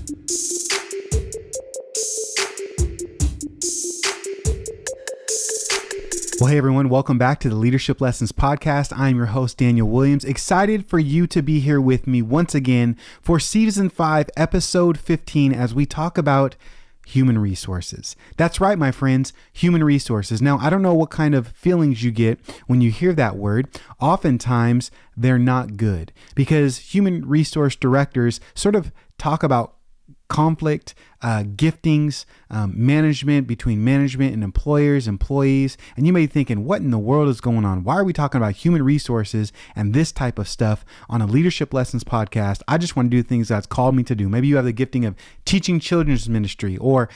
Well, hey everyone, welcome back to the Leadership Lessons Podcast. I'm your host, Daniel Williams. Excited for you to be here with me once again for Season 5, Episode 15, as we talk about human resources. That's right, my friends, human resources. Now, I don't know what kind of feelings you get when you hear that word. Oftentimes, they're not good because human resource directors sort of talk about conflict, giftings, management between management and employers, employees. And you may be thinking, what in the world is going on? Why are we talking about human resources and this type of stuff on a Leadership Lessons podcast? I just want to do things God's called me to do. Maybe you have the gifting of teaching children's ministry or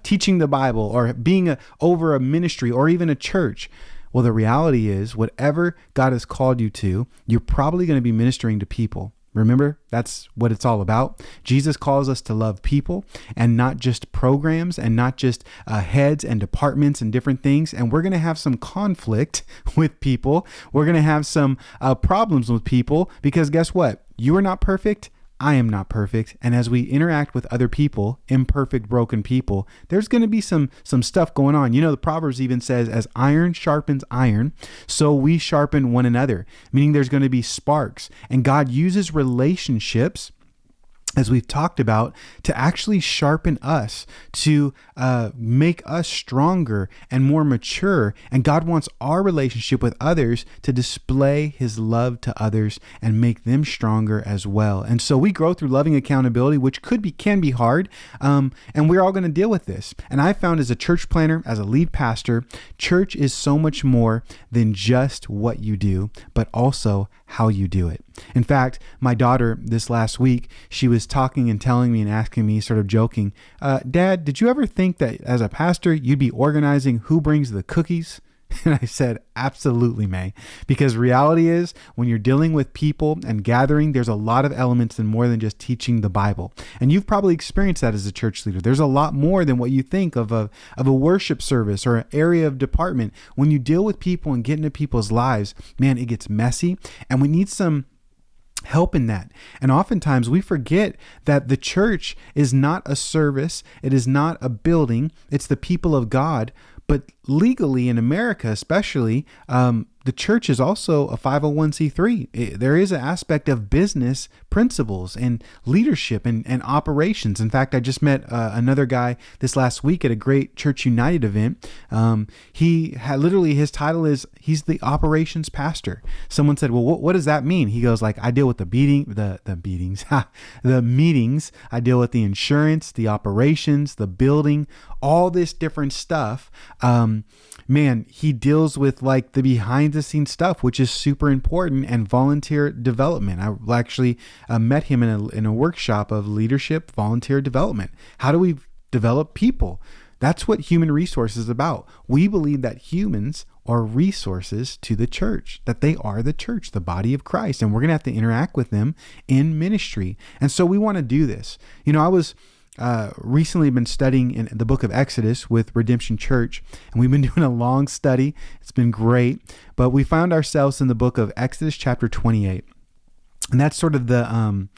teaching the Bible or being over a ministry or even a church. Well, the reality is whatever God has called you to, you're probably going to be ministering to people. Remember, that's what it's all about. Jesus calls us to love people and not just programs and not just heads and departments and different things. And we're going to have some conflict with people. We're going to have some problems with people because guess what? You are not perfect. I am not perfect. And as we interact with other people, imperfect, broken people, there's going to be some stuff going on. You know, the Proverbs even says, as iron sharpens iron, so we sharpen one another, meaning there's going to be sparks. And God uses relationships, as we've talked about, to actually sharpen us, to make us stronger and more mature. And God wants our relationship with others to display his love to others and make them stronger as well. And so we grow through loving accountability, which can be hard. And we're all going to deal with this. And I found as a church planner, as a lead pastor, church is so much more than just what you do, but also how you do it. In fact, my daughter this last week, she was talking and telling me and asking me, sort of joking, Dad, did you ever think that as a pastor, you'd be organizing who brings the cookies? And I said, absolutely, May, because reality is when you're dealing with people and gathering, there's a lot of elements and more than just teaching the Bible. And you've probably experienced that as a church leader. There's a lot more than what you think of a worship service or an area of department. When you deal with people and get into people's lives, man, it gets messy, and we need some help in that. And oftentimes we forget that the church is not a service. It is not a building. It's the people of God. But legally in America, especially, the church is also a 501c3. There is an aspect of business principles and leadership and operations. In fact, I just met another guy this last week at a great Church United event. He had literally, his title is, he's the operations pastor. Someone said, well, what does that mean? He goes like, I deal with the meetings. I deal with the insurance, the operations, the building, all this different stuff. Man, he deals with like the behind the scenes stuff, which is super important, and volunteer development. I actually met him in a workshop of leadership, volunteer development. How do we develop people? That's what human resources is about. We believe that humans are resources to the church, that they are the church, the body of Christ, and we're going to have to interact with them in ministry. And so we want to do this. You know, I was recently been studying in the book of Exodus with Redemption Church, and we've been doing a long study. It's been great, but we found ourselves in the book of Exodus chapter 28, and that's sort of the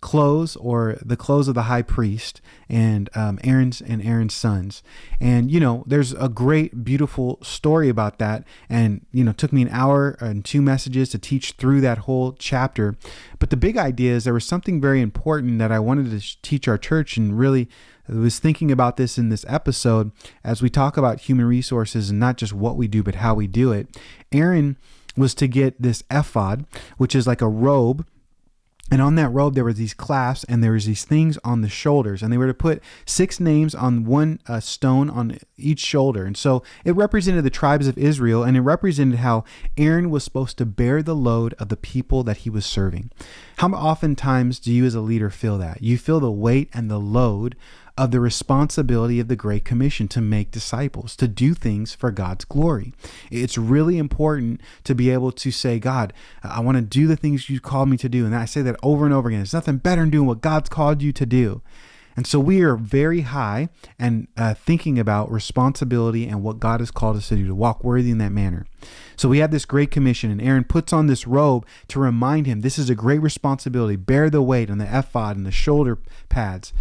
close of the high priest and Aaron's sons. And, you know, there's a great, beautiful story about that. And, you know, it took me an hour and 2 messages to teach through that whole chapter. But the big idea is there was something very important that I wanted to teach our church, and really was thinking about this in this episode as we talk about human resources and not just what we do, but how we do it. Aaron was to get this ephod, which is like a robe. And on that robe, there were these clasps and there was these things on the shoulders, and they were to put 6 names on one stone on each shoulder. And so it represented the tribes of Israel, and it represented how Aaron was supposed to bear the load of the people that he was serving. How oftentimes do you as a leader feel that? You feel the weight and the load of the responsibility of the Great Commission to make disciples, to do things for God's glory. It's really important to be able to say, God, I want to do the things you called me to do. And I say that over and over again. There's nothing better than doing what God's called you to do. And so we are very high and thinking about responsibility and what God has called us to do, to walk worthy in that manner. So we have this great commission, and Aaron puts on this robe to remind him this is a great responsibility. Bear the weight on the ephod and the shoulder pads.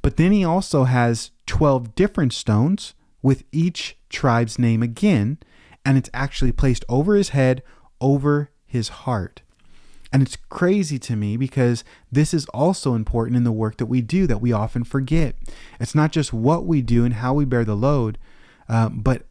But then he also has 12 different stones with each tribe's name again, and it's actually placed over his head, over his heart. And it's crazy to me because this is also important in the work that we do that we often forget. It's not just what we do and how we bear the load, but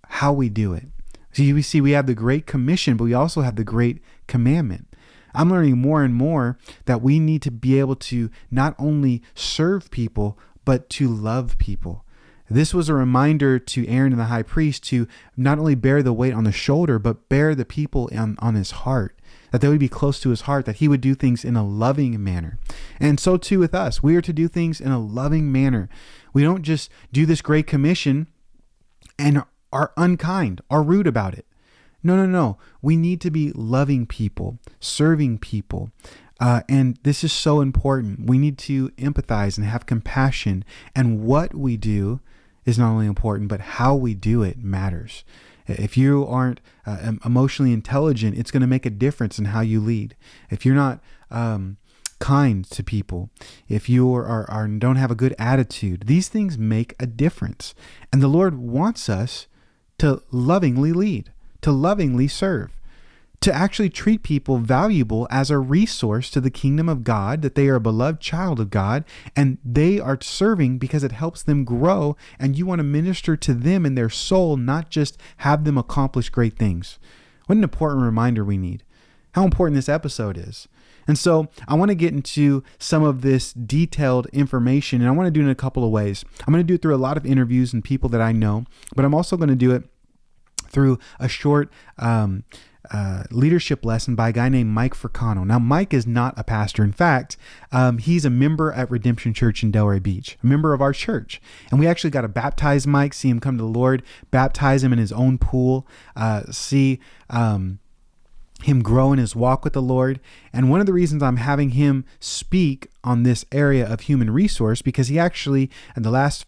how we do it. So we see we have the Great Commission, but we also have the Great Commandment. I'm learning more and more that we need to be able to not only serve people, but to love people. This was a reminder to Aaron and the high priest to not only bear the weight on the shoulder, but bear the people on his heart, that they would be close to his heart, that he would do things in a loving manner. And so too with us, we are to do things in a loving manner. We don't just do this Great Commission and are unkind or rude about it. No. We need to be loving people, serving people. And this is so important. We need to empathize and have compassion. And what we do is not only important, but how we do it matters. If you aren't emotionally intelligent, it's going to make a difference in how you lead. If you're not kind to people, if you are don't have a good attitude, these things make a difference. And the Lord wants us to lovingly lead, to lovingly serve, to actually treat people valuable as a resource to the kingdom of God, that they are a beloved child of God, and they are serving because it helps them grow, and you want to minister to them in their soul, not just have them accomplish great things. What an important reminder we need, how important this episode is. And so I want to get into some of this detailed information, and I want to do it in a couple of ways. I'm going to do it through a lot of interviews and people that I know, but I'm also going to do it through a short leadership lesson by a guy named Mike Fricano. Now, Mike is not a pastor. In fact, he's a member at Redemption Church in Delray Beach, a member of our church. And we actually got to baptize Mike, see him come to the Lord, baptize him in his own pool, see him grow in his walk with the Lord. And one of the reasons I'm having him speak on this area of human resource, because he actually, in the last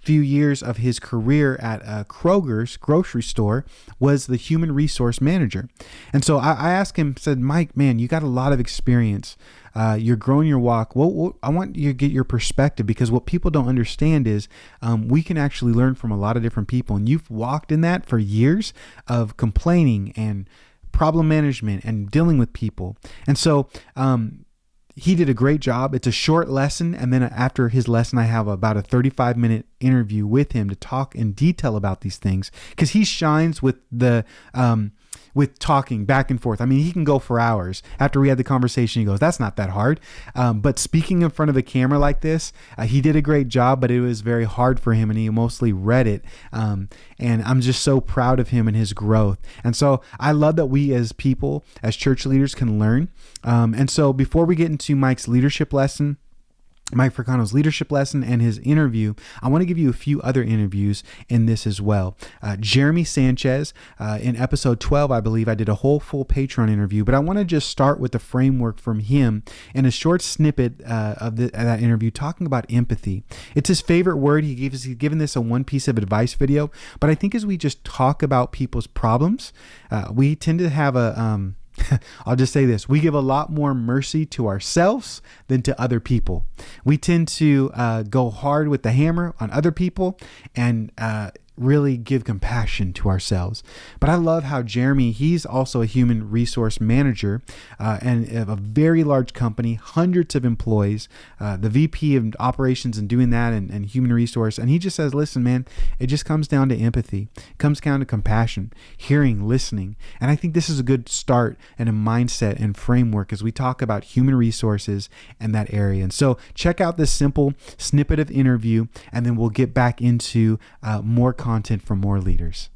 few years of his career at Kroger's grocery store, was the human resource manager. And so I asked him, said, Mike, man, you got a lot of experience. You're growing your walk. Well, I want you to get your perspective, because what people don't understand is we can actually learn from a lot of different people. And you've walked in that for years of complaining and problem management and dealing with people. And so he did a great job. It's a short lesson. And then after his lesson, I have about a 35-minute interview with him to talk in detail about these things, because he shines with with talking back and forth. I mean, he can go for hours. After we had the conversation, he goes, that's not that hard. But speaking in front of a camera like this, he did a great job, but it was very hard for him, and he mostly read it. And I'm just so proud of him and his growth. And so I love that we as people, as church leaders, can learn. And so before we get into Mike's leadership lesson, Mike Fricano's leadership lesson and his interview, I want to give you a few other interviews in this as well. Jeremy Sanchez, in episode 12, I believe I did a whole full Patreon interview, but I want to just start with the framework from him and a short snippet of that interview talking about empathy. It's his favorite word. He's given this a one piece of advice video, but I think as we just talk about people's problems, we tend to have I'll just say this. We give a lot more mercy to ourselves than to other people. We tend to go hard with the hammer on other people and really give compassion to ourselves. But I love how Jeremy, he's also a human resource manager and of a very large company, hundreds of employees, the VP of operations and doing that and human resource. And he just says, listen, man, it just comes down to empathy. It comes down to compassion, hearing, listening. And I think this is a good start and a mindset and framework as we talk about human resources and that area. And so check out this simple snippet of interview, and then we'll get back into more content from more leaders.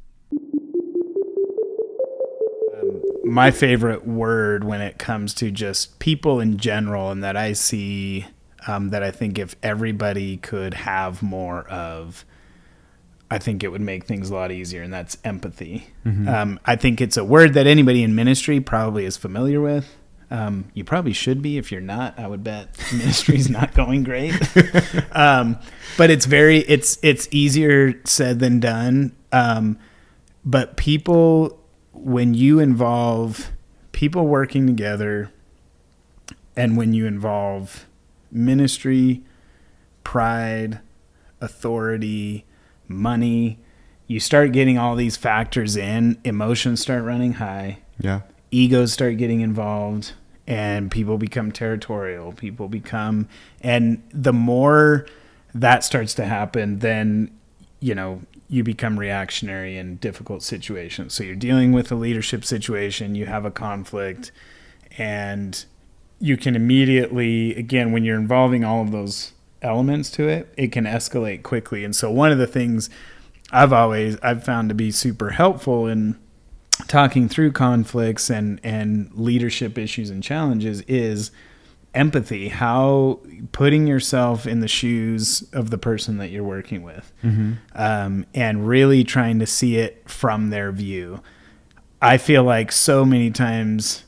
My favorite word when it comes to just people in general, and that I see that I think if everybody could have more of, I think it would make things a lot easier, and that's empathy. Mm-hmm. I think it's a word that anybody in ministry probably is familiar with. You probably should be. If you're not, I would bet ministry's not going great. But it's easier said than done. But when you involve people working together, and when you involve ministry, pride, authority, money, you start getting all these factors in, emotions start running high. Yeah. Egos start getting involved, and people become territorial. And the more that starts to happen, then, you become reactionary in difficult situations. So you're dealing with a leadership situation, you have a conflict, and you can immediately, again, when you're involving all of those elements to it, it can escalate quickly. And so one of the things I've found to be super helpful in talking through conflicts and leadership issues and challenges is empathy, how putting yourself in the shoes of the person that you're working with, and really trying to see it from their view. I feel like so many times,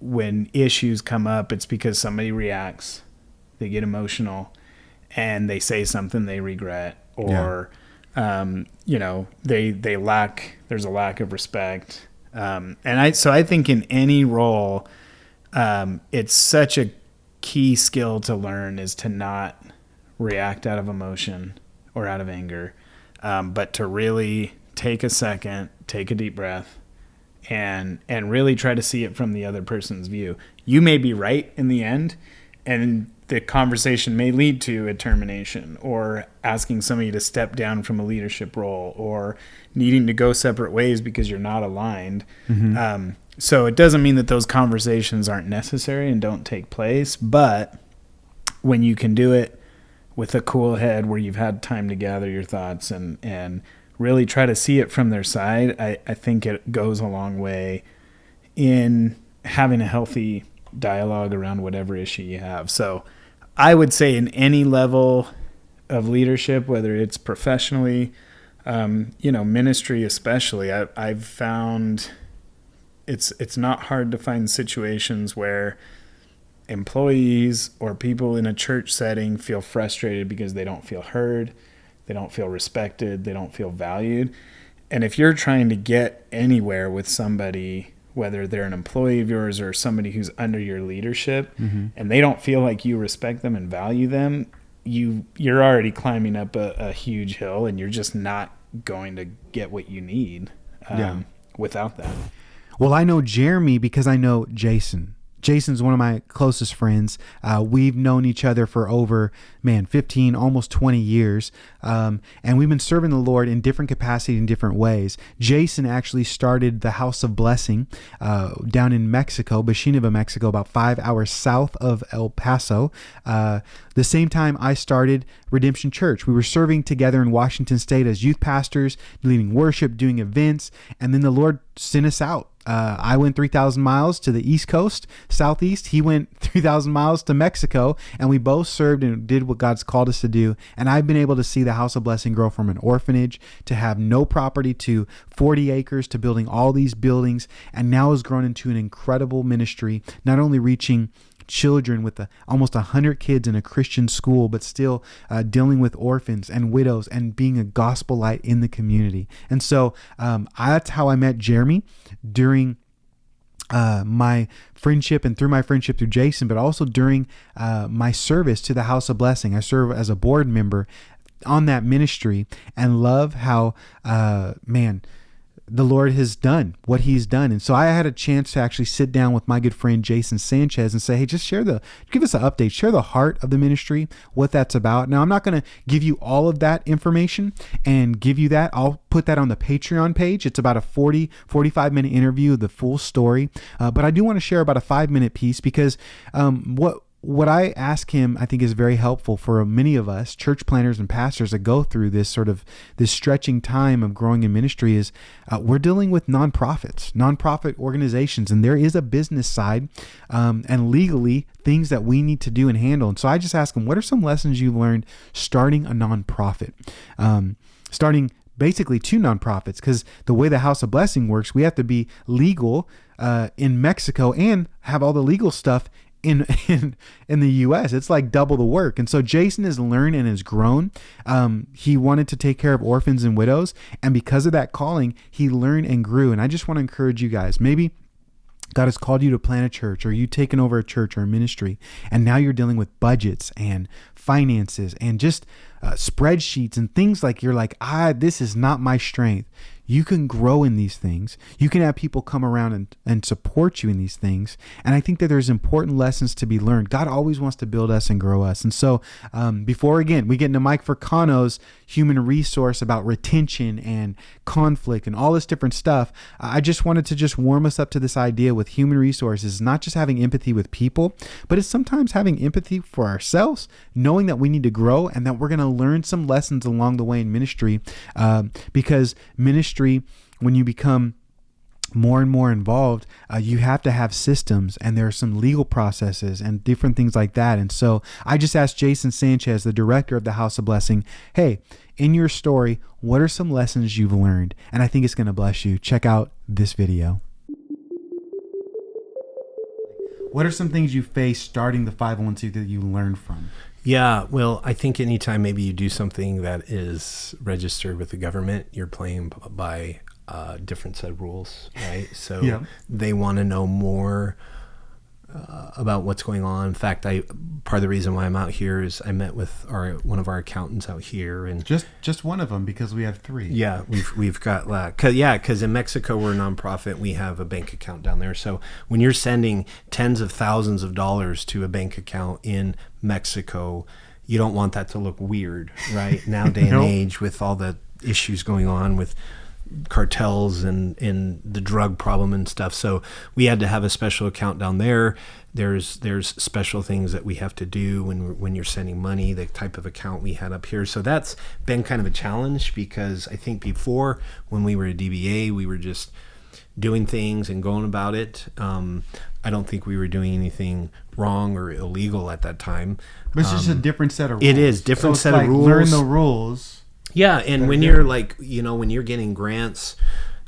when issues come up, it's because somebody reacts, they get emotional, and they say something they regret, or there's a lack of respect. So I think in any role, it's such a key skill to learn is to not react out of emotion or out of anger, but to really take a second, take a deep breath, and really try to see it from the other person's view. You may be right in the end, and the conversation may lead to a termination, or asking somebody to step down from a leadership role, or needing to go separate ways because you're not aligned. So it doesn't mean that those conversations aren't necessary and don't take place, but when you can do it with a cool head, where you've had time to gather your thoughts and really try to see it from their side, I think it goes a long way in having a healthy dialogue around whatever issue you have. So I would say in any level of leadership, whether it's professionally, ministry especially, I've found it's not hard to find situations where employees or people in a church setting feel frustrated because they don't feel heard, they don't feel respected, they don't feel valued. And if you're trying to get anywhere with somebody, whether they're an employee of yours or somebody who's under your leadership, and they don't feel like you respect them and value them, you're already climbing up a huge hill, and you're just not going to get what you need without that. Well, I know Jeremy because I know Jason. Jason's one of my closest friends. We've known each other for over, 15, almost 20 years. And we've been serving the Lord in different capacities in different ways. Jason actually started the House of Blessing down in Mexico, Bashiniva, Mexico, about 5 hours south of El Paso. The same time I started Redemption Church. We were serving together in Washington State as youth pastors, leading worship, doing events, and then the Lord sent us out. I went 3,000 miles to the East Coast, Southeast. He went 3,000 miles to Mexico, and we both served and did what God's called us to do. And I've been able to see the House of Blessing grow from an orphanage to have no property to 40 acres to building all these buildings, and now has grown into an incredible ministry, not only reaching children with almost 100 kids in a Christian school, but still dealing with orphans and widows and being a gospel light in the community. And so that's how I met Jeremy during my friendship and through my friendship through Jason, but also during my service to the House of Blessing. I serve as a board member on that ministry and love how, the Lord has done what he's done. And so I had a chance to actually sit down with my good friend, Jason Sanchez, and say, hey, just give us an update, share the heart of the ministry, what that's about. Now, I'm not going to give you all of that information and give you that. I'll put that on the Patreon page. It's about a 45-minute interview of the full story. But I do want to share about a 5-minute piece because what I ask him, I think, is very helpful for many of us church planners and pastors that go through this stretching time of growing in ministry is we're dealing with nonprofit organizations, and there is a business side and legally things that we need to do and handle. And so I just ask him, what are some lessons you've learned starting a nonprofit, starting basically two nonprofits, because the way the House of Blessing works, we have to be legal in Mexico and have all the legal stuff in the US. It's like double the work. And so Jason has learned and has grown. He wanted to take care of orphans and widows, and because of that calling, he learned and grew. And I just want to encourage you guys, maybe God has called you to plant a church, or you've taken over a church or a ministry, and now you're dealing with budgets and finances and just spreadsheets and things like, you're like, this is not my strength. You can grow in these things. You can have people come around and support you in these things. And I think that there's important lessons to be learned. God always wants to build us and grow us. And so before, again, we get into Mike Fricano's human resource about retention and conflict and all this different stuff, I just wanted to just warm us up to this idea with human resources, not just having empathy with people, but it's sometimes having empathy for ourselves, knowing that we need to grow and that we're going to learn some lessons along the way in ministry, because ministry, when you become more and more involved, you have to have systems, and there are some legal processes and different things like that. And so I just asked Jason Sanchez, the director of the House of Blessing, hey, in your story, what are some lessons you've learned? And I think it's going to bless you. Check out this video. What are some things you faced starting the 501c that you learned from? Yeah, well, I think anytime maybe you do something that is registered with the government, you're playing by a different set of rules, right? So They want to know more about what's going on. In fact, part of the reason why I'm out here is I met with one of our accountants out here, and just one of them, because we have three. Yeah, we've got because in Mexico we're a nonprofit. We have a bank account down there. So when you're sending tens of thousands of dollars to a bank account in Mexico, you don't want that to look weird, right? Now day and age, with all the issues going on with cartels and the drug problem and stuff. So we had to have a special account down there. There's special things that we have to do when you're sending money, the type of account we had up here. So that's been kind of a challenge, because I think before, when we were a DBA, we were just doing things and going about it. I don't think we were doing anything wrong or illegal at that time. But it's just a different set of rules. It is different set of rules. Learn the rules. Yeah, and when you're when you're getting grants,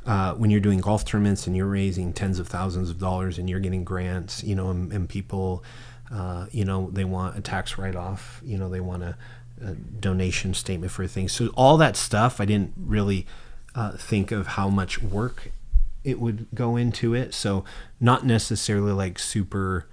when you're doing golf tournaments and you're raising tens of thousands of dollars and you're getting grants, and people, they want a tax write-off, they want a donation statement for things. So all that stuff, I didn't really think of how much work it would go into it. So not necessarily like super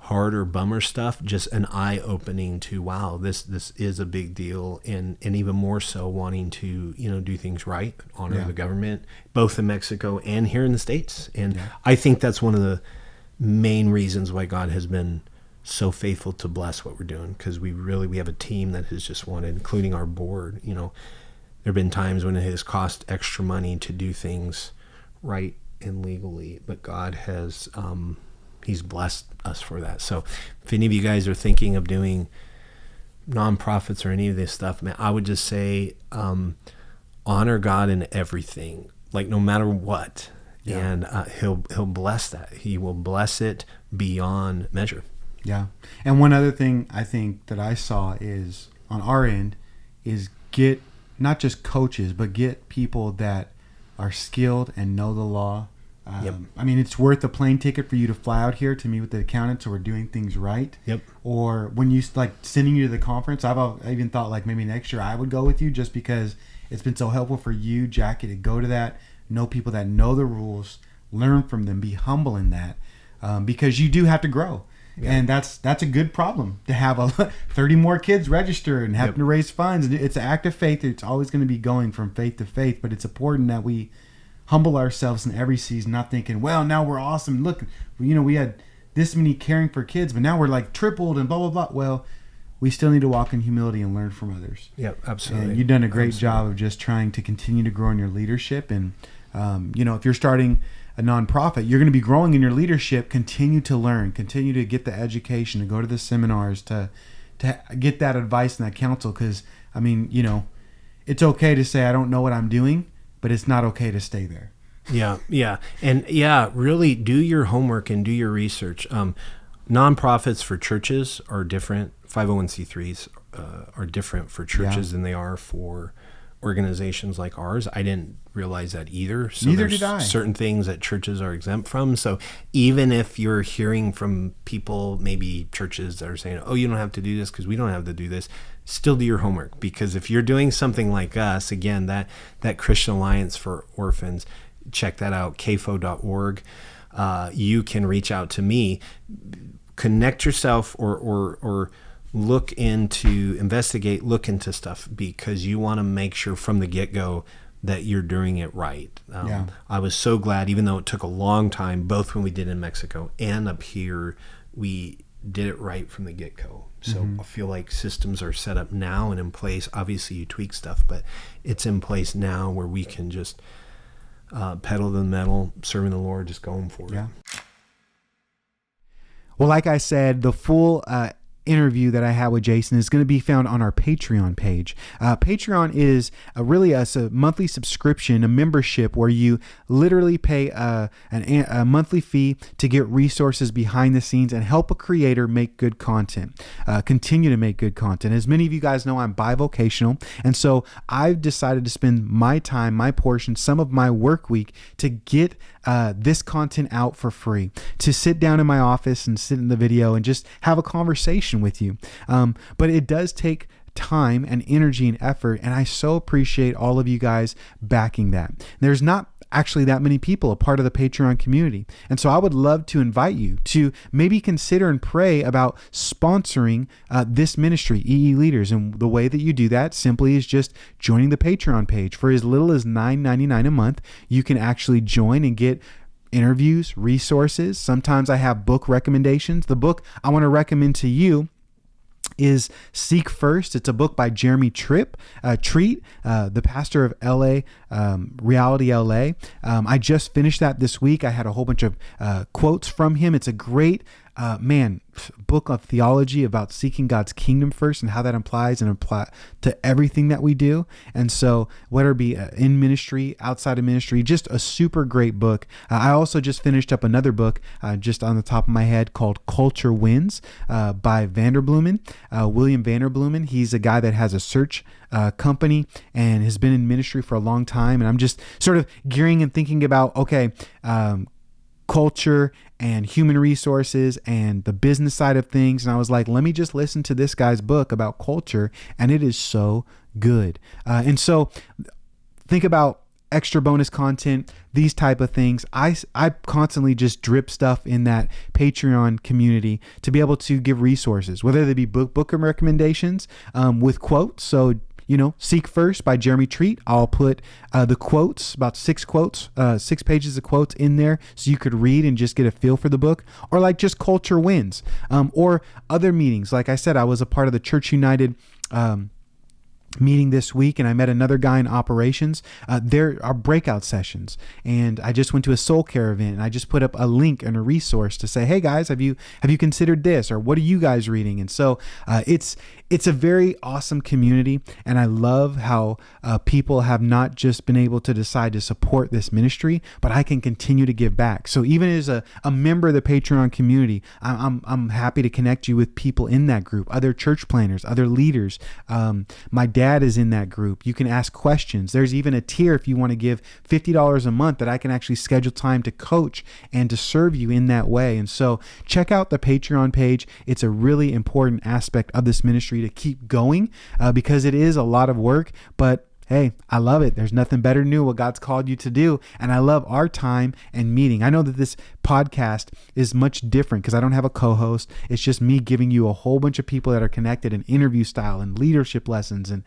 hard or bummer stuff, just an eye-opening to, wow, this is a big deal, and even more so wanting to do things right, honor the government, both in Mexico and here in the States. And I think that's one of the main reasons why God has been so faithful to bless what we're doing, because we have a team that has just wanted, including our board. There have been times when it has cost extra money to do things right and legally, but God has He's blessed us for that. So if any of you guys are thinking of doing nonprofits or any of this stuff, man, I would just say honor God in everything, like no matter what. Yeah. And he'll bless that. He will bless it beyond measure. Yeah. And one other thing I think that I saw is on our end is get not just coaches, but get people that are skilled and know the law. I mean, it's worth a plane ticket for you to fly out here to meet with the accountant, so we're doing things right. Yep. Or when you sending you to the conference, I even thought like maybe next year I would go with you, just because it's been so helpful for you, Jackie, to go to that, know people that know the rules, learn from them, be humble in that, because you do have to grow. Yeah. And that's a good problem, to have 30 more kids register and having to raise funds. It's an act of faith. It's always going to be going from faith to faith, but it's important that we humble ourselves in every season, not thinking, well, now we're awesome. Look, we had this many caring for kids, but now we're like tripled and blah, blah, blah. Well, we still need to walk in humility and learn from others. Yep, absolutely. And you've done a great job of just trying to continue to grow in your leadership. And, if you're starting a nonprofit, you're going to be growing in your leadership. Continue to learn, continue to get the education, to go to the seminars, to get that advice and that counsel. Because, it's okay to say, I don't know what I'm doing, but it's not okay to stay there. Yeah. And really do your homework and do your research. Nonprofits for churches are different. 501c3s are different for churches than they are for organizations like ours. I didn't realize that either. So Neither there's did I. certain things that churches are exempt from. So even if you're hearing from people, maybe churches that are saying, oh, you don't have to do this because we don't have to do this, still do your homework. Because if you're doing something like us, again, that Christian Alliance for Orphans, check that out, kfo.org. You can reach out to me, connect yourself, or look into stuff, because you want to make sure from the get-go that you're doing it right. I was so glad, even though it took a long time, both when we did in Mexico and up here, we did it right from the get-go. So I feel like systems are set up now and in place. Obviously you tweak stuff, but it's in place now where we can just pedal to the metal, serving the Lord, just going for it. Well, like I said, the full interview that I had with Jason is going to be found on our Patreon page. Patreon is really a monthly subscription, a membership where you literally pay a monthly fee to get resources behind the scenes and help a creator make good content, continue to make good content. As many of you guys know, I'm bivocational, and so I've decided to spend my time, my portion, some of my work week to get this content out for free, to sit down in my office and sit in the video and just have a conversation with you. But it does take time and energy and effort, and I so appreciate all of you guys backing that. There's not actually that many people a part of the Patreon community, and so I would love to invite you to maybe consider and pray about sponsoring this ministry, EEleaders. And the way that you do that simply is just joining the Patreon page. For as little as $9.99 a month, you can actually join and get interviews, resources. Sometimes I have book recommendations. The book I want to recommend to you is Seek First. It's a book by Jeremy Treat, the pastor of LA, Reality LA. I just finished that this week. I had a whole bunch of quotes from him. It's a great book of theology about seeking God's kingdom first and how that applies to everything that we do. And so whether it be in ministry, outside of ministry, just a super great book. I also just finished up another book just on the top of my head called Culture Wins by Vanderbloemen, William Vanderbloemen. He's a guy that has a search company and has been in ministry for a long time. And I'm just sort of gearing and thinking about, culture and human resources and the business side of things. And I was like, let me just listen to this guy's book about culture. And it is so good. And so think about extra bonus content, these type of things. I constantly just drip stuff in that Patreon community to be able to give resources, whether they be book recommendations with quotes. So Seek First by Jeremy Treat. I'll put the quotes, about 6 pages of quotes in there so you could read and just get a feel for the book. Or like just Culture Wins, or other meetings. Like I said, I was a part of the Church United meeting this week, and I met another guy in operations. There are breakout sessions, and I just went to a soul care event, and I just put up a link and a resource to say, hey guys, have you considered this, or what are you guys reading? And so it's a very awesome community, and I love how people have not just been able to decide to support this ministry, but I can continue to give back. So even as a member of the Patreon community, I'm happy to connect you with people in that group, other church planners, other leaders. My dad is in that group. You can ask questions. There's even a tier if you want to give $50 a month that I can actually schedule time to coach and to serve you in that way. And so check out the Patreon page. It's a really important aspect of this ministry to keep going because it is a lot of work, but hey, I love it. There's nothing better than what God's called you to do. And I love our time and meeting. I know that this podcast is much different because I don't have a co-host. It's just me giving you a whole bunch of people that are connected in interview style and leadership lessons and,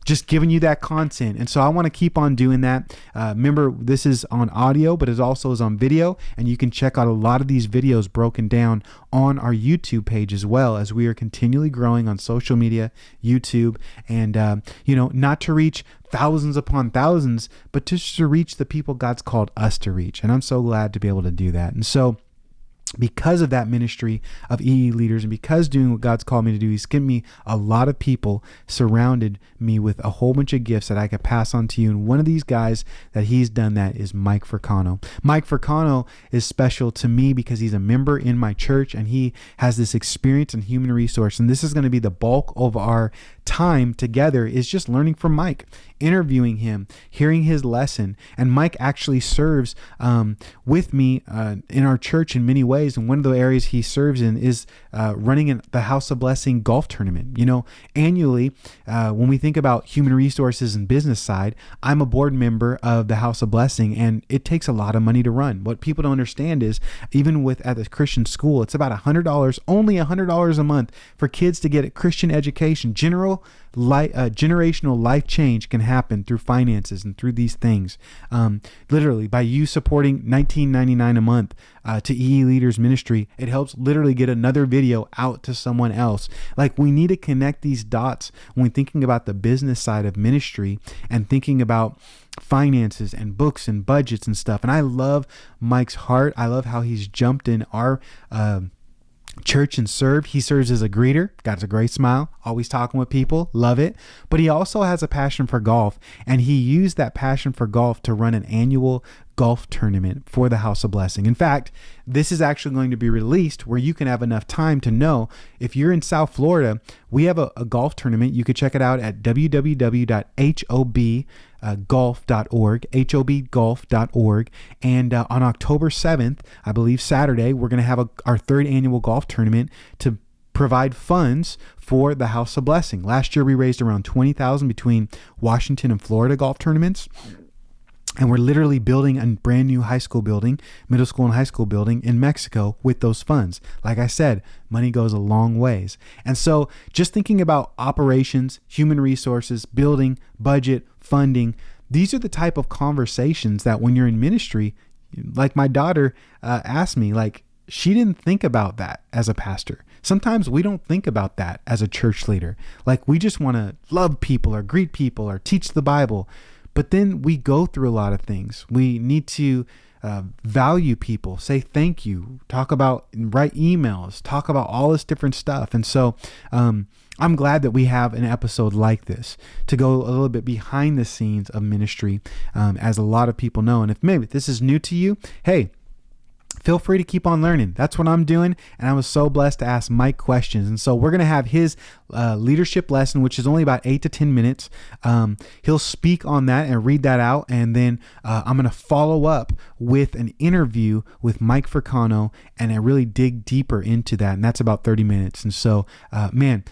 just giving you that content. And so I want to keep on doing that. Remember, this is on audio, but it also is on video. And you can check out a lot of these videos broken down on our YouTube page as well, as we are continually growing on social media, YouTube, and, not to reach thousands upon thousands, but just to reach the people God's called us to reach. And I'm so glad to be able to do that. And so because of that ministry of EEleaders, and because doing what God's called me to do, he's given me a lot of people, surrounded me with a whole bunch of gifts that I could pass on to you. And one of these guys that he's done that is Mike Fricano. Mike Fricano is special to me because he's a member in my church, and he has this experience in human resource. And this is going to be the bulk of our time together, is just learning from Mike, interviewing him, hearing his lesson. And Mike actually serves with me in our church in many ways. And one of the areas he serves in is running the House of Blessing golf tournament. You know, annually, when we think about human resources and business side, I'm a board member of the House of Blessing, and it takes a lot of money to run. What people don't understand is, even at the Christian school, it's about $100, only $100 a month for kids to get a Christian education. Generational life change can happen through finances and through these things. Literally, by you supporting $19.99 a month to EEleaders ministry, it helps literally get another video out to someone else. Like, we need to connect these dots when we're thinking about the business side of ministry and thinking about finances and books and budgets and stuff. And I love Mike's heart. I love how he's jumped in our church and served. He serves as a greeter, got a great smile, always talking with people, love it. But he also has a passion for golf, and he used that passion for golf to run an annual golf tournament for the House of Blessing. In fact, this is actually going to be released where you can have enough time to know, if you're in South Florida, we have a golf tournament. You could check it out at www.hobgolf.org, hobgolf.org. And on October 7th, I believe Saturday, we're going to have our third annual golf tournament to provide funds for the House of Blessing. Last year, we raised around $20,000 between Washington and Florida golf tournaments. And we're literally building a brand new high school building, middle school and high school building in Mexico with those funds. Like I said, money goes a long ways. And so just thinking about operations, human resources, building, budget, funding, these are the type of conversations that when you're in ministry, like my daughter asked me, like, she didn't think about that as a pastor. Sometimes we don't think about that as a church leader. Like, we just want to love people or greet people or teach the Bible. But then we go through a lot of things. We need to value people, say thank you, write emails, talk about all this different stuff. And so I'm glad that we have an episode like this to go a little bit behind the scenes of ministry, as a lot of people know. And if maybe this is new to you, hey, feel free to keep on learning. That's what I'm doing. And I was so blessed to ask Mike questions. And so we're going to have his leadership lesson, which is only about 8 to 10 minutes. He'll speak on that and read that out. And then I'm going to follow up with an interview with Mike Fricano, and I really dig deeper into that. And that's about 30 minutes. And so, man,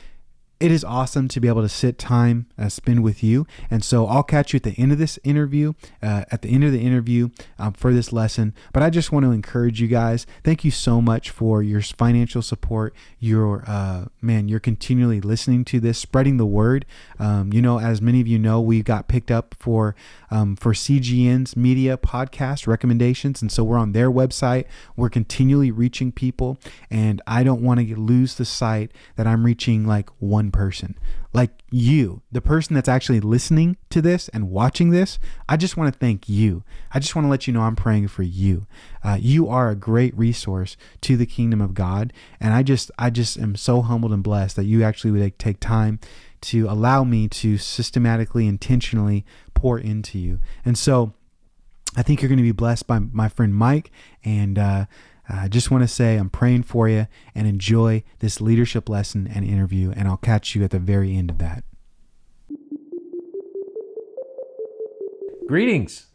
it is awesome to be able to spend with you. And so I'll catch you at the end of this interview, for this lesson. But I just want to encourage you guys. Thank you so much for your financial support. You're continually listening to this, spreading the word. As many of you know, we got picked up for CGN's media podcast recommendations. And so we're on their website. We're continually reaching people. And I don't want to lose the sight that I'm reaching like one person, like you, the person that's actually listening to this and watching this. I just want to thank you. I just want to let you know I'm praying for you. You are a great resource to the kingdom of God. And I just am so humbled and blessed that you actually would take time to allow me to systematically, intentionally pour into you. And so I think you're going to be blessed by my friend Mike. And I just want to say I'm praying for you, and enjoy this leadership lesson and interview, and I'll catch you at the very end of that. Greetings.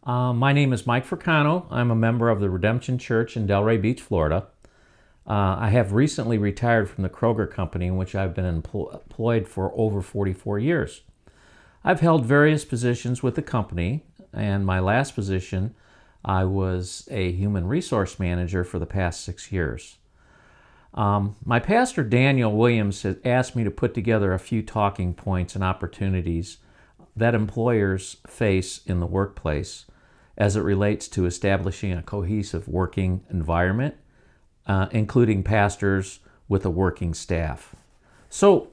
My name is Mike Fricano. I'm a member of the Redemption Church in Delray Beach, Florida. I have recently retired from the Kroger company, in which I've been employed for over 44 years. I've held various positions with the company, and my last position, I was a human resource manager for the past 6 years. My pastor, Daniel Williams, has asked me to put together a few talking points and opportunities that employers face in the workplace as it relates to establishing a cohesive working environment, including pastors with a working staff. So,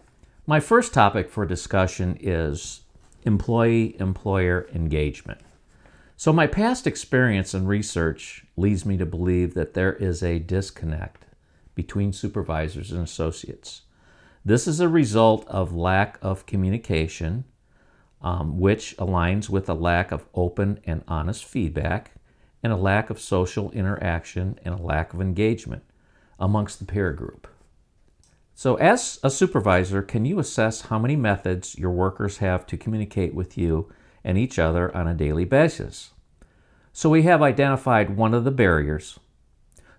my first topic for discussion is employee-employer engagement. So my past experience and research leads me to believe that there is a disconnect between supervisors and associates. This is a result of lack of communication, which aligns with a lack of open and honest feedback, and a lack of social interaction and a lack of engagement amongst the peer group. So as a supervisor, can you assess how many methods your workers have to communicate with you and each other on a daily basis? So we have identified one of the barriers.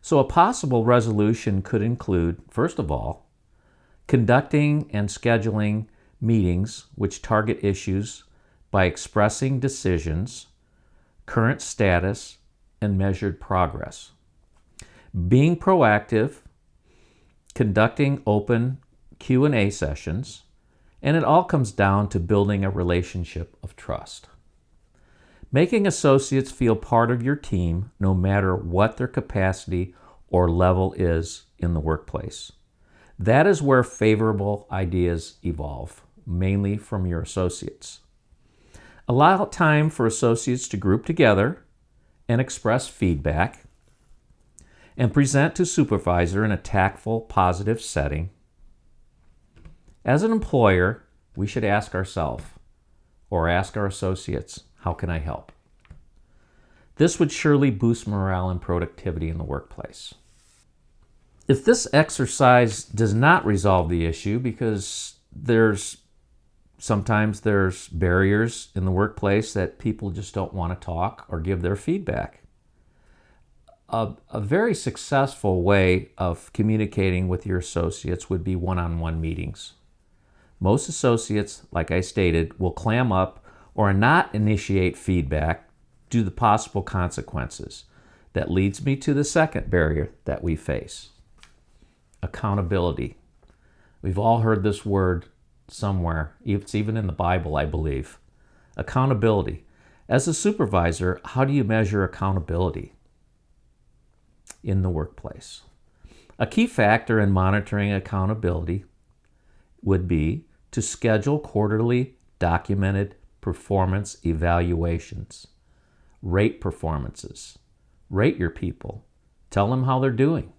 So a possible resolution could include, first of all, conducting and scheduling meetings which target issues by expressing decisions, current status, and measured progress. Being proactive, conducting open Q&A sessions, and it all comes down to building a relationship of trust. Making associates feel part of your team no matter what their capacity or level is in the workplace. That is where favorable ideas evolve, mainly from your associates. Allow time for associates to group together and express feedback and present to supervisor in a tactful, positive setting. As an employer, we should ask ourselves or ask our associates, how can I help? This would surely boost morale and productivity in the workplace. If this exercise does not resolve the issue, because sometimes there's barriers in the workplace that people just don't want to talk or give their feedback, a very successful way of communicating with your associates would be one-on-one meetings. Most associates, like I stated, will clam up or not initiate feedback due to the possible consequences. That leads me to the second barrier that we face: accountability. We've all heard this word somewhere. It's even in the Bible, I believe. Accountability. As a supervisor, how do you measure accountability in the workplace? A key factor in monitoring accountability would be to schedule quarterly documented performance evaluations. Rate performances. Rate your people. Tell them how they're doing.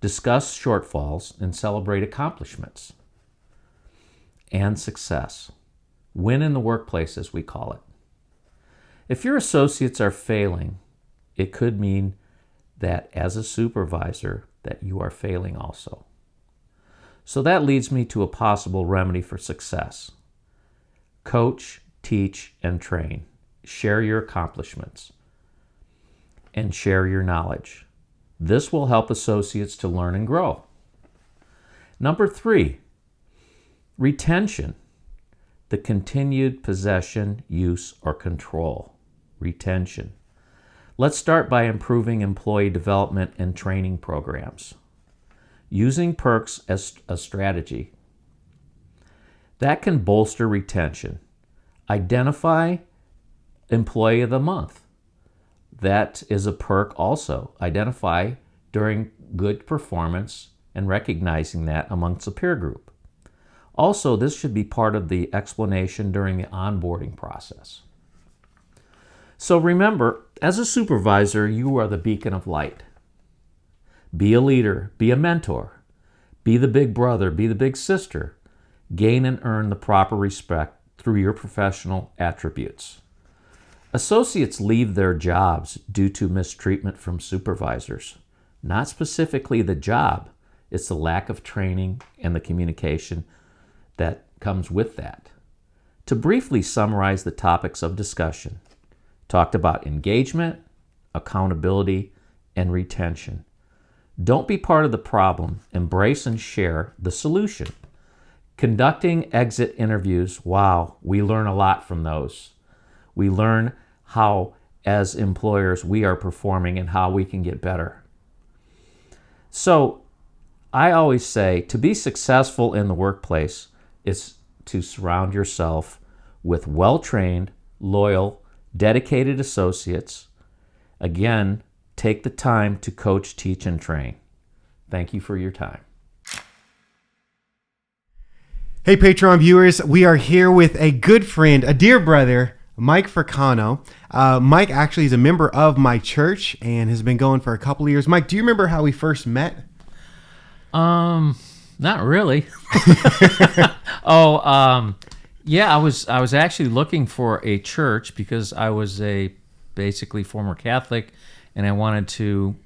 Discuss shortfalls and celebrate accomplishments and success. Win in the workplace, as we call it. If your associates are failing, it could mean that as a supervisor that you are failing also. So that leads me to a possible remedy for success. Coach, teach, and train. Share your accomplishments and share your knowledge. This will help associates to learn and grow. Number 3, retention. The continued possession, use, or control. Retention. Let's start by improving employee development and training programs. Using perks as a strategy. That can bolster retention. Identify Employee of the Month. That is a perk also. Identify during good performance and recognizing that amongst the peer group. Also, this should be part of the explanation during the onboarding process. So remember, as a supervisor, you are the beacon of light. Be a leader, be a mentor, be the big brother, be the big sister. Gain and earn the proper respect through your professional attributes. Associates leave their jobs due to mistreatment from supervisors. Not specifically the job, it's the lack of training and the communication that comes with that. To briefly summarize the topics of discussion, talked about engagement, accountability, and retention. Don't be part of the problem. Embrace and share the solution. Conducting exit interviews, wow, we learn a lot from those. We learn how, as employers, we are performing and how we can get better. So, I always say to be successful in the workplace is to surround yourself with well-trained, loyal, dedicated associates. Again, take the time to coach, teach, and train. Thank you for your time. Hey, Patreon viewers, we are here with a good friend, a dear brother, Mike Fricano. Mike actually is a member of my church and has been going for a couple of years. Mike, do you remember how we first met? Not really. Yeah, I was actually looking for a church because I was a basically former Catholic, and I wanted to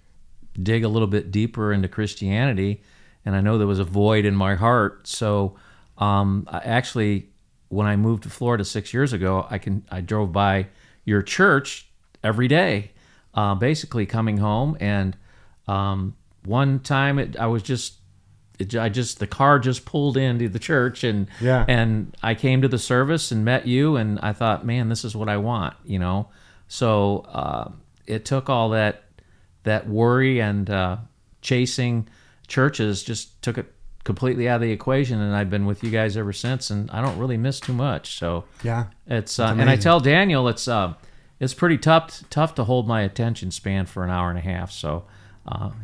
dig a little bit deeper into Christianity, and I know there was a void in my heart. So, I actually, when I moved to Florida 6 years ago, I drove by your church every day, basically coming home, and one time the car just pulled into the church, and I came to the service and met you, and I thought, man, this is what I want, So it took all that worry and chasing churches, just took it completely out of the equation, and I've been with you guys ever since, and I don't really miss too much. So it's and I tell Daniel it's pretty tough to hold my attention span for an hour and a half. So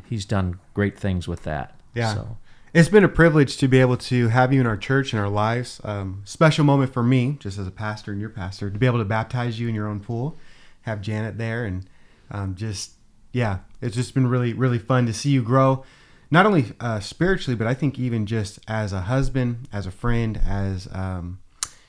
he's done great things with that. Yeah. So. It's been a privilege to be able to have you in our church and our lives. Special moment for me, just as a pastor and your pastor, to be able to baptize you in your own pool, have Janet there, and it's just been really, really fun to see you grow, not only spiritually, but I think even just as a husband, as a friend, as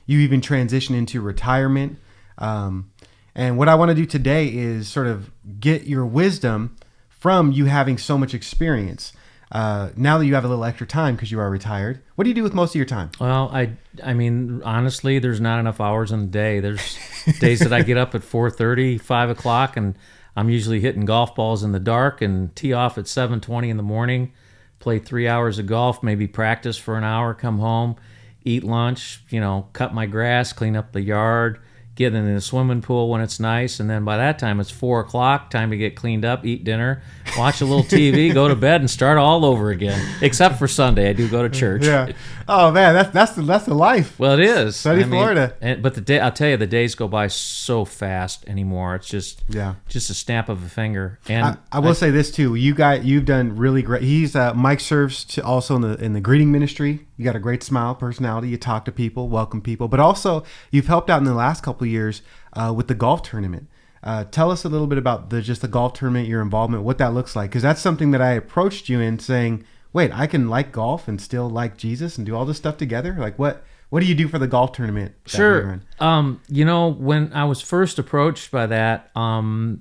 you even transition into retirement. And what I want to do today is sort of get your wisdom from you having so much experience. Now that you have a little extra time because you are retired, what do you do with most of your time? Well, I mean, honestly, there's not enough hours in the day. There's days that I get up at 4:30, 5 o'clock, and I'm usually hitting golf balls in the dark and tee off at 7:20 in the morning, play 3 hours of golf, maybe practice for an hour, come home, eat lunch, cut my grass, clean up the yard, get in the swimming pool when it's nice, and then by that time it's 4 o'clock, time to get cleaned up, eat dinner, watch a little TV, go to bed, and start all over again. Except for Sunday, I do go to church. Yeah. Oh man, that's the life. Well, it is. Sunny Florida. But I'll tell you, the days go by so fast anymore. It's just a snap of a finger. And I will say this too. You've done really great. Mike serves also in the greeting ministry. You got a great smile, personality. You talk to people, welcome people, but also you've helped out in the last couple of years with the golf tournament. Tell us a little bit about the golf tournament, your involvement, what that looks like, because that's something that I approached you in saying, wait, I can like golf and still like Jesus and do all this stuff together. Like what do you do for the golf tournament? Sure. When I was first approached by that, I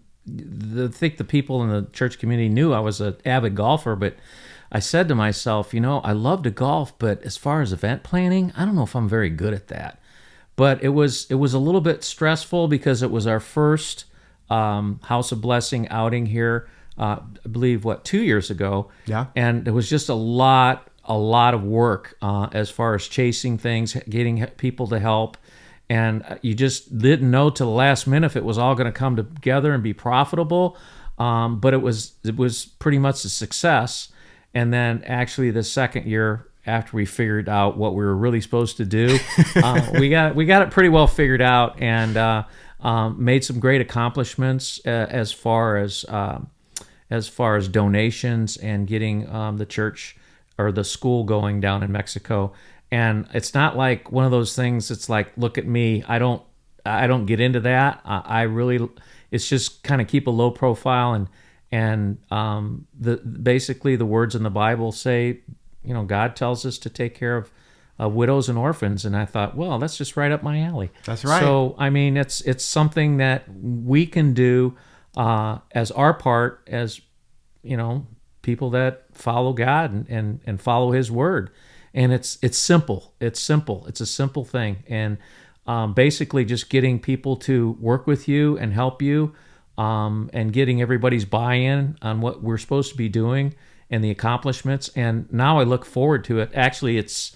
think the people in the church community knew I was an avid golfer, but I said to myself, I love to golf, but as far as event planning, I don't know if I'm very good at that. But it was a little bit stressful because it was our first House of Blessing outing here, I believe, 2 years ago. Yeah. And it was just a lot of work as far as chasing things, getting people to help. And you just didn't know till the last minute if it was all going to come together and be profitable. But it was pretty much a success. And then actually the second year, after we figured out what we were really supposed to do, we got it pretty well figured out, and made some great accomplishments as far as donations and getting the church or the school going down in Mexico. And it's not like one of those things. It's like, look at me. I don't get into that. It's just kind of keep a low profile, and basically the words in the Bible say, God tells us to take care of widows and orphans, and I thought, well, that's just right up my alley. That's right. So I mean, it's something that we can do as our part, as people that follow God and follow His word, and it's simple. It's simple. It's a simple thing, and basically just getting people to work with you and help you. And getting everybody's buy-in on what we're supposed to be doing and the accomplishments. And now I look forward to it. Actually, it's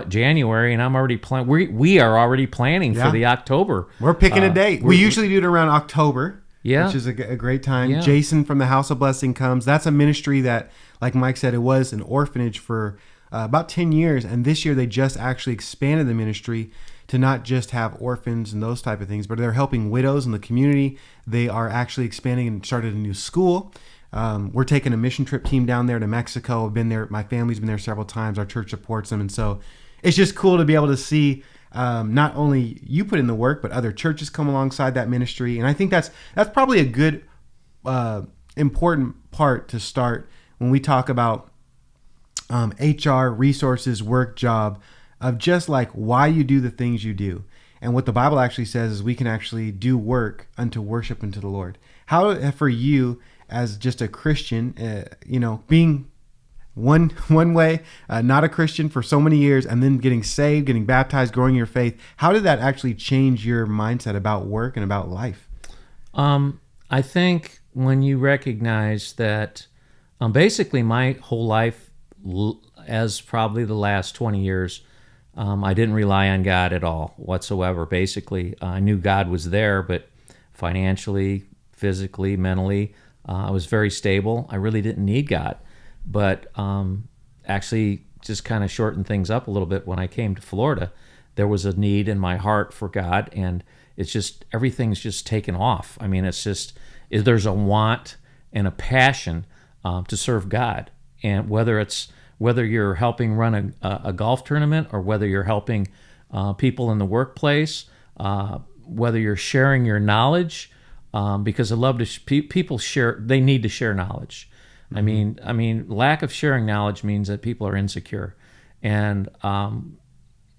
January, and I'm already planning. We are already planning for the October. We're picking a date. We usually do it around October, which is a great time. Yeah. Jason from the House of Blessing comes. That's a ministry that, like Mike said, it was an orphanage for about 10 years. And this year they just actually expanded the ministry to not just have orphans and those type of things, but they're helping widows in the community. They are actually expanding and started a new school. We're taking a mission trip team down there to Mexico. I've been there. My family's been there several times. Our church supports them. And so it's just cool to be able to see not only you put in the work, but other churches come alongside that ministry. And I think that's probably a good, important part to start when we talk about HR, resources, work, job, of just like why you do the things you do. And what the Bible actually says is we can actually do work unto worship unto the Lord. How, for you as just a Christian, being one way, not a Christian for so many years, and then getting saved, getting baptized, growing your faith, how did that actually change your mindset about work and about life? I think when you recognize that basically my whole life, as probably the last 20 years, I didn't rely on God at all whatsoever. Basically, I knew God was there, but financially, physically, mentally, I was very stable. I really didn't need God. But actually just kind of shortened things up a little bit when I came to Florida. There was a need in my heart for God, and it's just, everything's just taken off. I mean, it's just, there's a want and a passion to serve God. And whether you're helping run a golf tournament, or whether you're helping people in the workplace, whether you're sharing your knowledge, because I love to people share. They need to share knowledge. Mm-hmm. I mean, lack of sharing knowledge means that people are insecure, and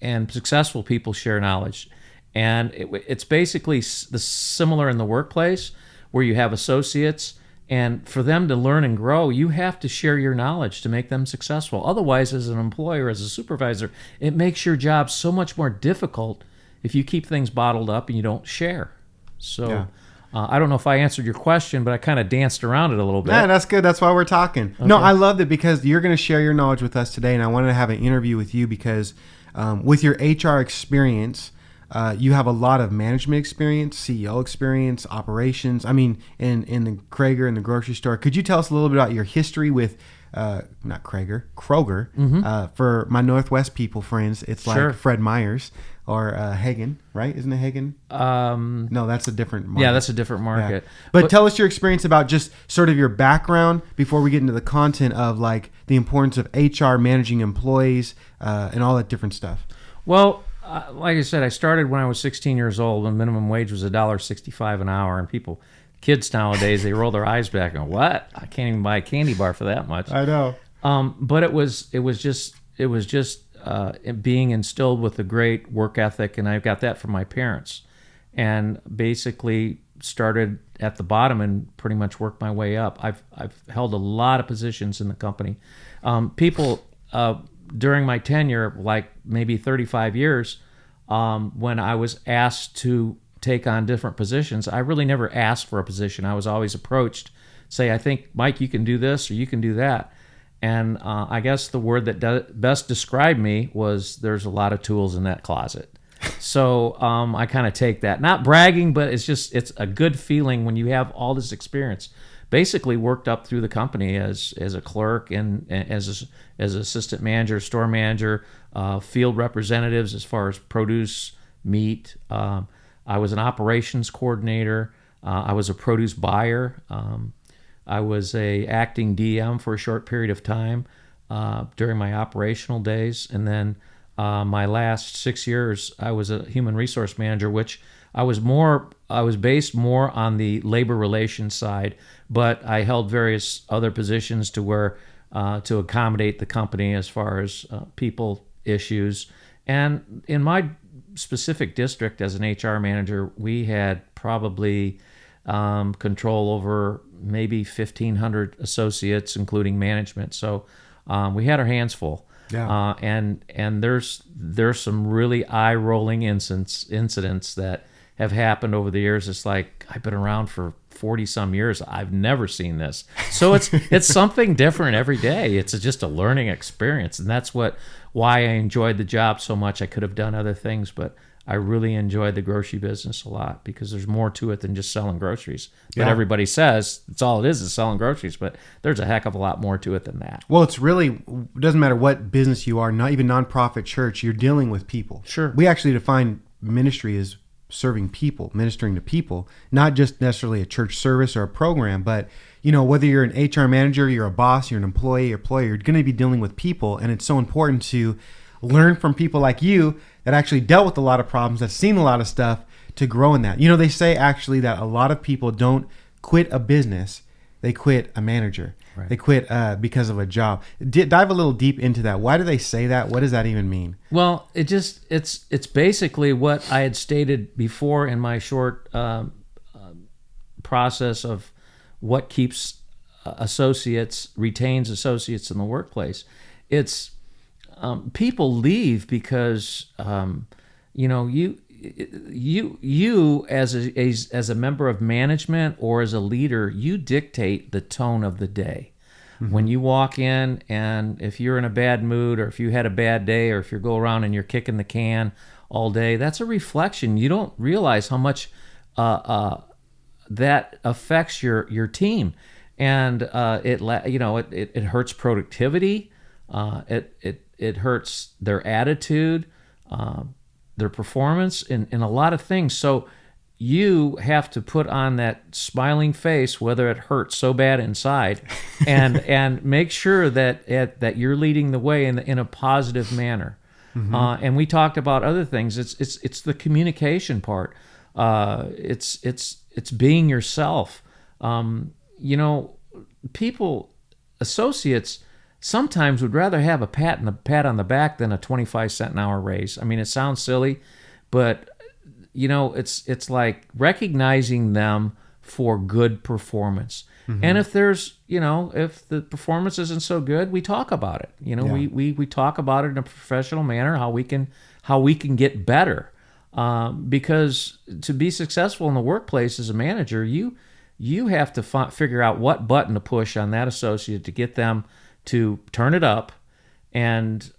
successful people share knowledge, and it's basically similar in the workplace where you have associates. And for them to learn and grow, you have to share your knowledge to make them successful. Otherwise, as an employer, as a supervisor, it makes your job so much more difficult if you keep things bottled up and you don't share. So yeah. I don't know if I answered your question, but I kind of danced around it a little bit. Yeah, that's good. That's why we're talking. Okay. No, I loved it because you're going to share your knowledge with us today, and I wanted to have an interview with you because with your HR experience, you have a lot of management experience, CEO experience, operations. I mean, in the Kroger, in the grocery store. Could you tell us a little bit about your history with, not Kroger, Mm-hmm. For my Northwest people friends, it's like Sure. Fred Meyer's or Hagen, right? Isn't it Hagen? No, that's a different market. Yeah, that's a different market. Yeah. But tell us your experience about just sort of your background before we get into the content of like the importance of HR, managing employees, and all that different stuff. Well, like I said, I started when I was 16 years old when minimum wage was $1.65 an hour, and kids nowadays, they roll their eyes back and what? I can't even buy a candy bar for that much. I know. But it was just being instilled with a great work ethic, and I got that from my parents, and basically started at the bottom and pretty much worked my way up. I've held a lot of positions in the company. People. During my tenure, like maybe 35 years, when I was asked to take on different positions, I really never asked for a position. I was always approached, say, I think, Mike, you can do this or you can do that. And I guess the word that best described me was there's a lot of tools in that closet. So I kind of take that. Not bragging, but it's a good feeling when you have all this experience. Basically worked up through the company as a clerk and as assistant manager, store manager, field representatives as far as produce, meat. I was an operations coordinator. I was a produce buyer. I was a acting DM for a short period of time during my operational days. And then my last 6 years, I was a human resource manager, which I was based more on the labor relations side, but I held various other positions to where to accommodate the company as far as people issues. And in my specific district as an HR manager, we had probably control over maybe 1,500 associates, including management. So we had our hands full. Yeah. And there's some really eye-rolling incidents that have happened over the years. It's like I've been around for 40 some years. I've never seen this. So it's something different every day. It's just a learning experience, and that's why I enjoyed the job so much. I could have done other things, but I really enjoyed the grocery business a lot because there's more to it than just selling groceries. But everybody says it's all it is selling groceries, but there's a heck of a lot more to it than that. Well, it doesn't matter what business you are, not even nonprofit church, you're dealing with people. Sure. We actually define ministry as serving people, ministering to people, not just necessarily a church service or a program, but whether you're an HR manager, you're a boss, you're an employer, you're going to be dealing with people, and it's so important to learn from people like you that actually dealt with a lot of problems, that's seen a lot of stuff to grow in that. You know, they say actually that a lot of people don't quit a business, they quit a manager. Right. They quit because of a job. Dive a little deep into that. Why do they say that? What does that even mean? Well, it's basically what I had stated before in my short process of what keeps retains associates in the workplace. It's people leave because you as a member of management or as a leader, you dictate the tone of the day. Mm-hmm. When you walk in, and if you're in a bad mood, or if you had a bad day, or if you go around and you're kicking the can all day, that's a reflection. You don't realize how much that affects your team, and it hurts productivity. It hurts their attitude, their performance, and a lot of things. So you have to put on that smiling face, whether it hurts so bad inside, and make sure that you're leading the way in a positive manner. Mm-hmm. And we talked about other things. It's the communication part. It's being yourself. Associates sometimes would rather have a pat on the back than a 25-cent an hour raise. I mean, it sounds silly, but it's like recognizing them for good performance. Mm-hmm. And if if the performance isn't so good, we talk about it. We talk about it in a professional manner, how we can get better. Because to be successful in the workplace as a manager, you have to figure out what button to push on that associate to get them to turn it up, and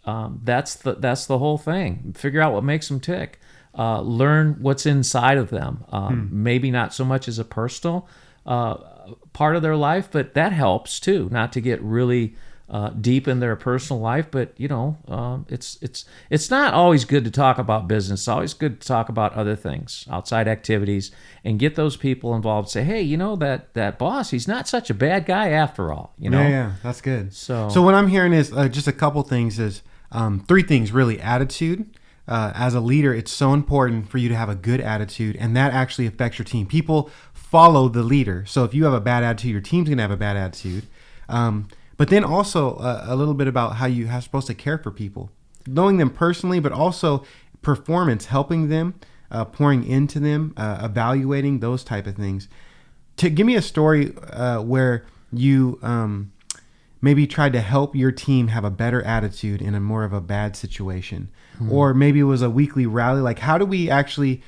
that's the whole thing. Figure out what makes them tick. Learn what's inside of them. Maybe not so much as a personal part of their life, but that helps too. Not to get really deep in their personal life, but it's not always good to talk about business. It's always good to talk about other things, outside activities, and get those people involved. Say, hey, that boss, he's not such a bad guy after all. Yeah, that's good. So what I'm hearing is just a couple things. Is 3 things really. Attitude. As a leader, it's so important for you to have a good attitude, and that actually affects your team. People follow the leader. So if you have a bad attitude, your team's gonna have a bad attitude. But then also a little bit about how you are supposed to care for people, knowing them personally, but also performance, helping them, pouring into them, evaluating, those type of things. To give me a story where you maybe tried to help your team have a better attitude in a more of a bad situation, or maybe it was a weekly rally. Like, how do we actually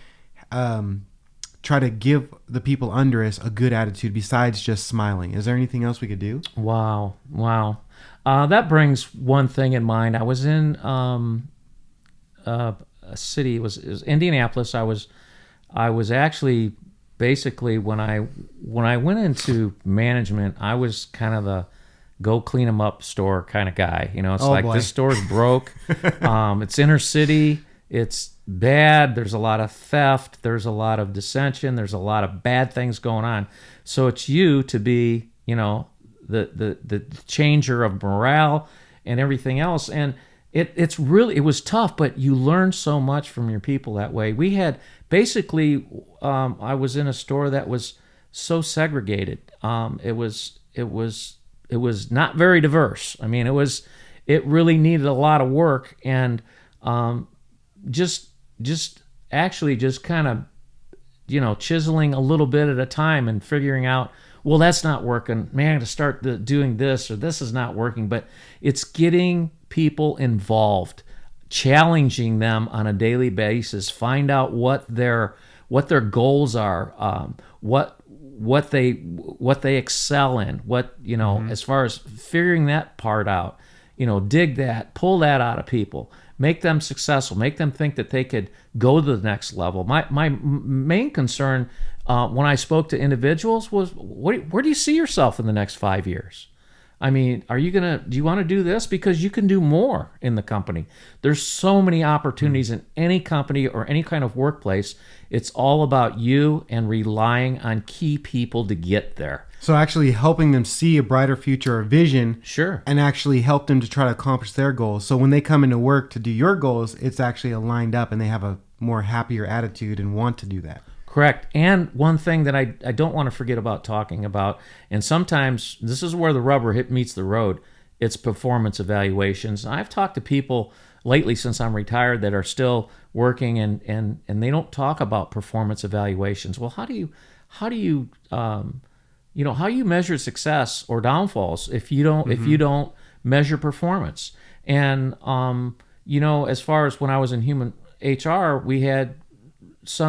try to give the people under us a good attitude besides just smiling? Is there anything else we could do? Wow. That brings one thing in mind. I was in a city. It was Indianapolis. I was actually basically when I went into management, I was kind of the go clean them up store kind of guy. This store's broke. It's inner city. It's bad. There's a lot of theft. There's a lot of dissension. There's a lot of bad things going on. So it's you to be, the changer of morale and everything else. And it was tough, but you learn so much from your people that way. We had basically, I was in a store that was so segregated. It was not very diverse. I mean, it really needed a lot of work, and just kind of, chiseling a little bit at a time and figuring out, well, that's not working. Man, I got to start doing this, or this is not working. But it's getting people involved, challenging them on a daily basis, find out what their goals are, what they excel in, as far as figuring that part out, dig that, pull that out of people, make them successful, make them think that they could go to the next level. My main concern when I spoke to individuals was, where do you see yourself in the next 5 years? I mean, do you want to do this? Because you can do more in the company. There's so many opportunities in any company or any kind of workplace. It's all about you and relying on key people to get there. So actually helping them see a brighter future or vision. Sure. And actually help them to try to accomplish their goals. So when they come into work to do your goals, it's actually aligned up and they have a more happier attitude and want to do that. Correct. And one thing that I don't want to forget about talking about, and sometimes this is where the rubber meets the road, it's performance evaluations. I've talked to people lately since I'm retired that are still working and they don't talk about performance evaluations. Well, how do you how do you measure success or downfalls if you don't measure performance? And as far as when I was in human HR, we had a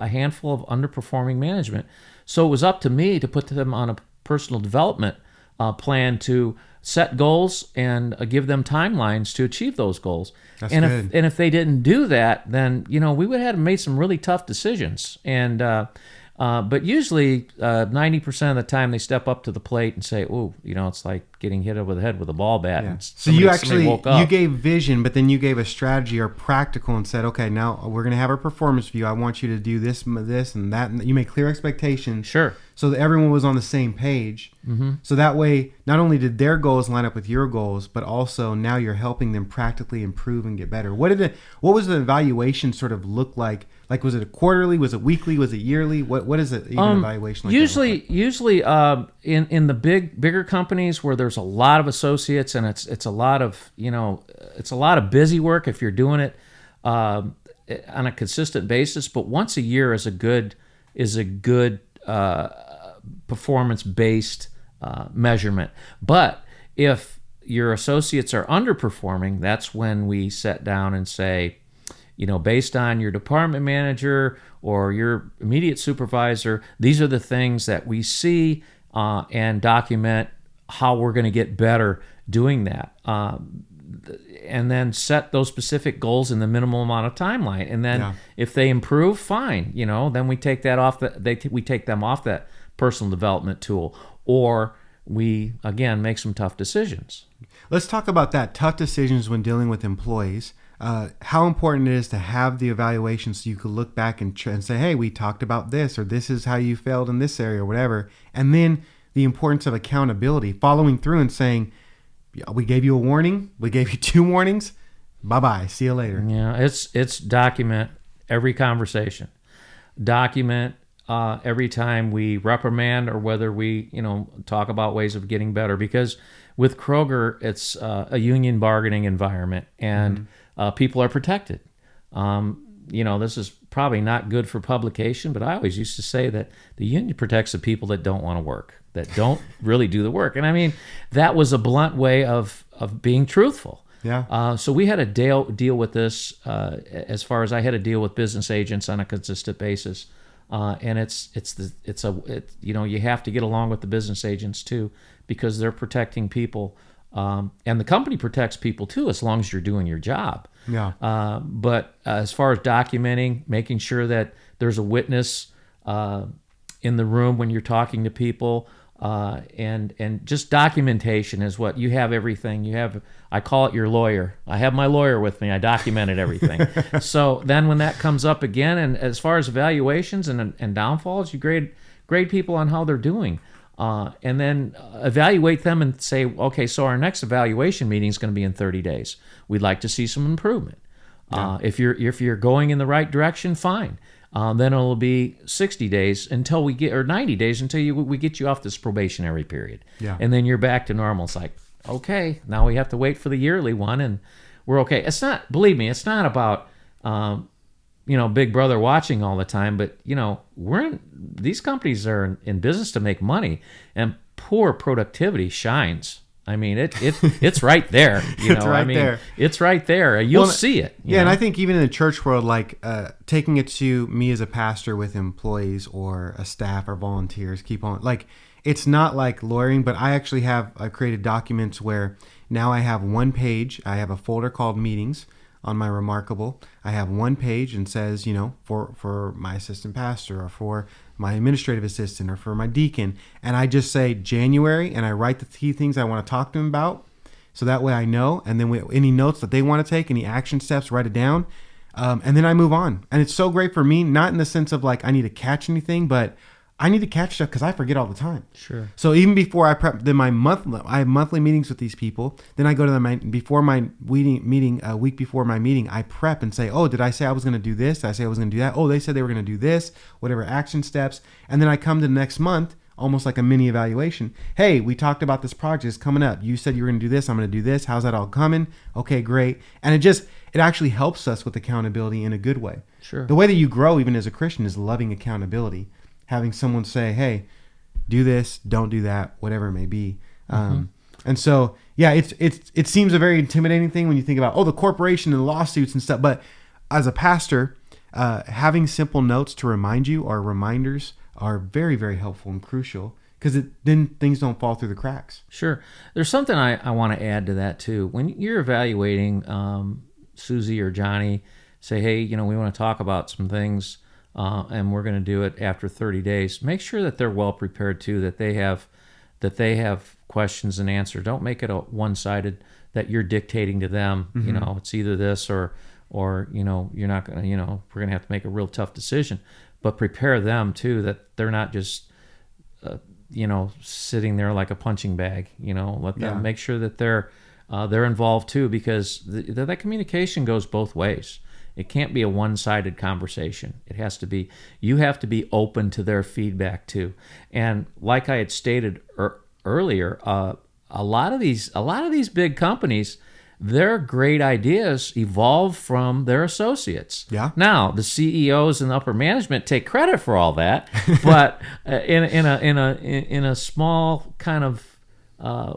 handful of underperforming management. So it was up to me to put them on a personal development plan to set goals and give them timelines to achieve those goals. That's and good. If they didn't do that, then we would have made some really tough decisions. And but usually 90% of the time they step up to the plate and say, "Oh, it's like getting hit over the head with a ball bat." Yeah. And So you gave vision, but then you gave a strategy or practical and said, "Okay, now we're going to have our performance view. I want you to do this, and that." And you made clear expectations. Sure. So that everyone was on the same page. Mm-hmm. So that way, not only did their goals line up with your goals, but also now you're helping them practically improve and get better. What was the evaluation sort of look like? Like, was it a quarterly? Was it weekly? Was it yearly? What is it? Evaluation like usually in the bigger companies where there's a lot of associates and it's a lot of busy work if you're doing it on a consistent basis. But once a year is a good performance-based measurement. But if your associates are underperforming, that's when we sit down and say, based on your department manager or your immediate supervisor, these are the things that we see and document how we're going to get better doing that. And then set those specific goals in the minimal amount of timeline. And then if they improve, fine. Then we take that off. We take them off that personal development tool, or we again make some tough decisions. Let's talk about that, tough decisions when dealing with employees. How important it is to have the evaluation so you could look back and say, hey, we talked about this, or this is how you failed in this area, or whatever. And then the importance of accountability, following through and saying, we gave you a warning, we gave you 2 warnings, bye-bye, see you later. Yeah, it's document every conversation. Document every time we reprimand or whether we, talk about ways of getting better. Because with Kroger, it's a union bargaining environment, and people are protected. This is probably not good for publication, but I always used to say that the union protects the people that don't want to work, that don't really do the work. And I mean, that was a blunt way of being truthful. Yeah. So we had to deal with this as far as I had to deal with business agents on a consistent basis. And you have to get along with the business agents too, because they're protecting people. And the company protects people too, as long as you're doing your job. Yeah. But as far as documenting, making sure that there's a witness in the room when you're talking to people, and just documentation is what you have. Everything you have. I call it your lawyer. I have my lawyer with me. I documented everything. So then when that comes up again, and as far as evaluations and downfalls, you grade people on how they're doing. And then evaluate them and say, okay, so our next evaluation meeting is going to be in 30 days. We'd like to see some improvement. If you're going in the right direction, fine. Then it'll be 60 days until we get, or 90 days until we get you off this probationary period. Yeah. And then you're back to normal. It's like, okay, now we have to wait for the yearly one, and we're okay. It's not, believe me, it's not about Big Brother watching all the time, but these companies are in business to make money, and poor productivity shines. I mean, it's right there. There. It's right there. You'll see it. Yeah, and I think even in the church world, like taking it to me as a pastor with employees or a staff or volunteers, it's not like lawyering, but I've created documents where now I have one page. I have a folder called meetings on my Remarkable. I have one page and says, for my assistant pastor or for my administrative assistant or for my deacon. And I just say January, and I write the key things I want to talk to them about. So that way I know. And then any notes that they want to take, any action steps, write it down. And then I move on. And it's so great for me, not in the sense of like I need to catch anything, but I need to catch stuff because I forget all the time. Sure. So even before I prep, then I have monthly meetings with these people. Then I go to before my meeting, a week before my meeting, I prep and say, oh, did I say I was going to do this? Did I say I was going to do that? Oh, they said they were going to do this, whatever action steps. And then I come to the next month, almost like a mini evaluation. Hey, we talked about this project. It's coming up. You said you were going to do this. I'm going to do this. How's that all coming? Okay, great. And it actually helps us with accountability in a good way. Sure. The way that you grow, even as a Christian, is loving accountability. Having someone say, hey, do this, don't do that, whatever it may be. And so, yeah, it seems a very intimidating thing when you think about, the corporation and lawsuits and stuff. But as a pastor, having simple notes to remind you or reminders are very, very helpful and crucial because then things don't fall through the cracks. Sure. There's something I want to add to that too. When you're evaluating Susie or Johnny, say, hey, we want to talk about some things and we're going to do it after 30 days. Make sure that they're well prepared too, that they have questions and answers. Don't make it a one-sided that you're dictating to them. It's either this or you're not going to, we're going to have to make a real tough decision. But prepare them too, that they're not just sitting there like a punching bag. Let them make sure that they're involved too, because that communication goes both ways. It can't be a one-sided conversation. It has to be, you have to be open to their feedback too. And like I had stated earlier, a lot of these big companies, their great ideas evolve from their associates. Yeah. Now, the CEOs and upper management take credit for all that, but in a small kind of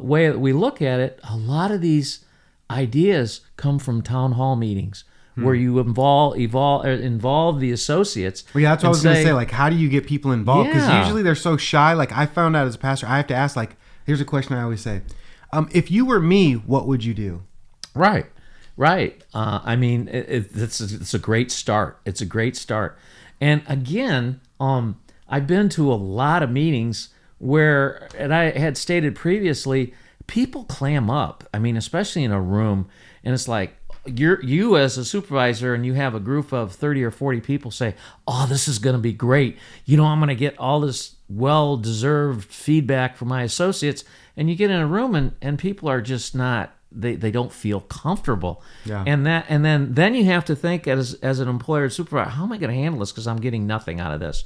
way that we look at it, a lot of these ideas come from town hall meetings where you involve the associates. Well, yeah, that's what I was going to say. Like, how do you get people involved? Because usually they're so shy. Like, I found out as a pastor, I have to ask, like, here's a question I always say. If you were me, what would you do? Right. I mean, it's a great start. It's a great start. And again, I've been to a lot of meetings where, and I had stated previously, people clam up. I mean, especially in a room, and it's like, you as a supervisor and you have a group of 30 or 40 people say, oh, this is going to be great. I'm going to get all this well-deserved feedback from my associates. And you get in a room and people are just not, they don't feel comfortable. Yeah. And then you have to think as an employer supervisor, how am I going to handle this? Because I'm getting nothing out of this.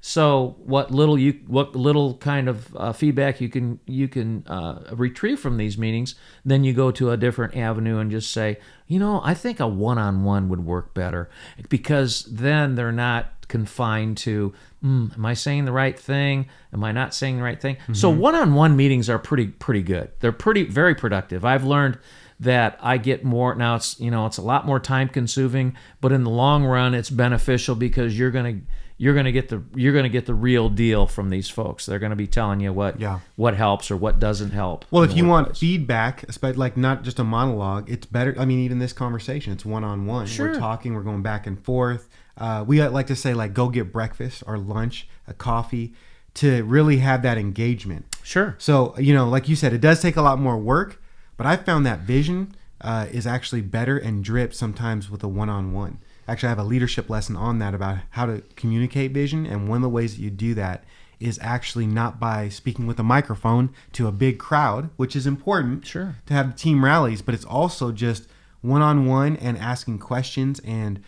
So what little kind of feedback you can retrieve from these meetings, then you go to a different avenue and just say, I think a one-on-one would work better, because then they're not confined to, am I saying the right thing? Am I not saying the right thing? Mm-hmm. So one-on-one meetings are pretty good. They're very productive. I've learned that I get more now. It's it's a lot more time consuming, but in the long run, it's beneficial because you're gonna get the real deal from these folks. They're gonna be telling you what helps or what doesn't help. Well, if you want feedback, like not just a monologue, it's better. I mean, even this conversation, it's one-on-one. Sure. We're talking. We're going back and forth. We like to say, like, go get breakfast or lunch, a coffee, to really have that engagement. Sure. So like you said, it does take a lot more work, but I found that vision is actually better and drip sometimes with a one-on-one. Actually, I have a leadership lesson on that about how to communicate vision. And one of the ways that you do that is actually not by speaking with a microphone to a big crowd, which is important to have the team rallies, but it's also just one-on-one and asking questions. And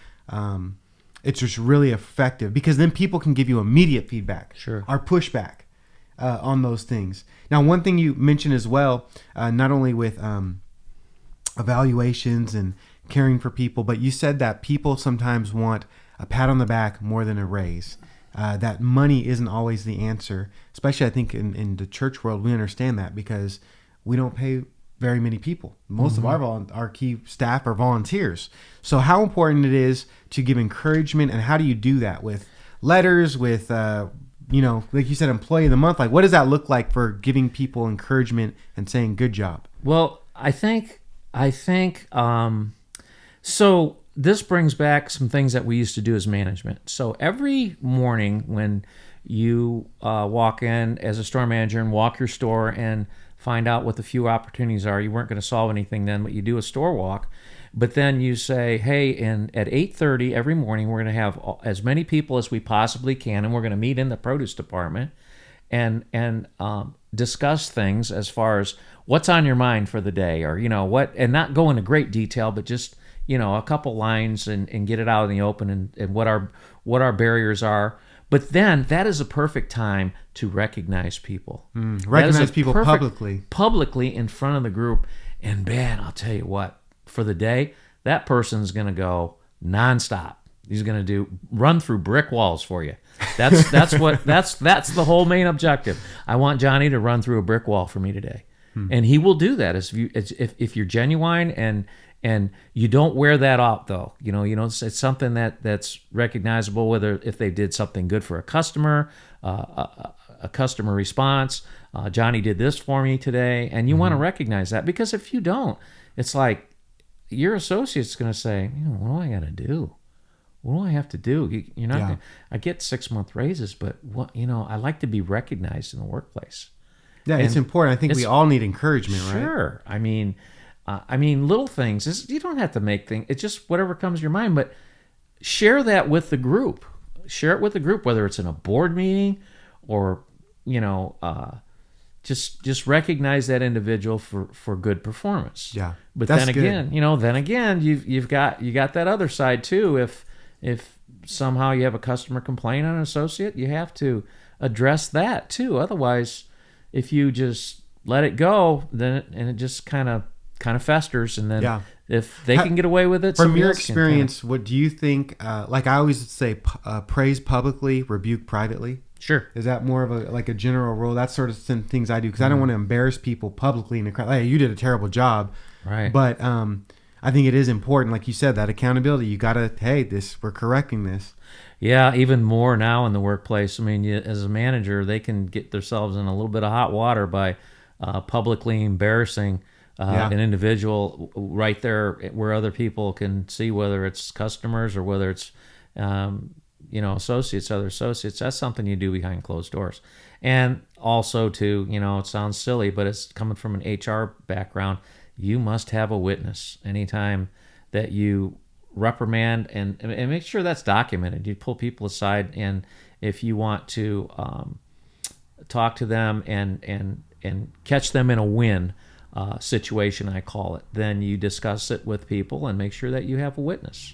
it's just really effective because then people can give you immediate feedback or pushback on those things. Now, one thing you mentioned as well, not only with evaluations and caring for people, but you said that people sometimes want a pat on the back more than a raise. That money isn't always the answer, especially I think in the church world. We understand that because we don't pay very many people. Most of our key staff are volunteers. So how important it is to give encouragement, and how do you do that with letters, with like you said, employee of the month? Like, what does that look like for giving people encouragement and saying good job? Well, I think so this brings back some things that we used to do as management. So every morning when you walk in as a store manager and walk your store and find out what the few opportunities are, you weren't going to solve anything then, but you do a store walk. But then you say, hey, and at 8:30 every morning, we're going to have as many people as we possibly can, and we're going to meet in the produce department and discuss things as far as what's on your mind for the day, or what, and not go into great detail, but just a couple lines and get it out in the open, and what our barriers are. But then that is a perfect time to recognize people. Recognize people publicly in front of the group. And man, I'll tell you what, for the day, that person's going to go nonstop. He's going to run through brick walls for you. That's the whole main objective. I want Johnny to run through a brick wall for me today. And he will do that if you're genuine and you don't wear that out, though. It's something that's recognizable, whether if they did something good for a customer, a customer response. Johnny did this for me today, and you want to recognize that, because if you don't, it's like your associate's going to say, what do I got to do? What do I have to do? You're not. Gonna, I get 6-month raises, but I like to be recognized in the workplace. Yeah, and it's important. I think we all need encouragement, right? Sure. I mean, little things. You don't have to make things. It's just whatever comes to your mind. But share that with the group. Share it with the group, whether it's in a board meeting or just recognize that individual for good performance. Yeah. But then again, you've got that other side too. If somehow you have a customer complain on an associate, you have to address that too. Otherwise, if you just let it go, then it just kind of festers, and then if they can get away with it, from your experience, what do you think? Like I always say, praise publicly, rebuke privately. Sure. Is that more of a general rule? That's sort of some things I do, because I don't want to embarrass people publicly in the crowd. Hey, you did a terrible job. Right. But I think it is important, like you said, that accountability. You got to, hey, we're correcting this. Yeah, even more now in the workplace. I mean, as a manager, they can get themselves in a little bit of hot water by publicly embarrassing an individual right there where other people can see, whether it's customers or whether it's associates, other associates. That's something you do behind closed doors. And also too, it sounds silly, but it's coming from an HR background. You must have a witness anytime that you reprimand, and make sure that's documented. You pull people aside, and if you want to talk to them and catch them in a win situation, I call it, then you discuss it with people and make sure that you have a witness,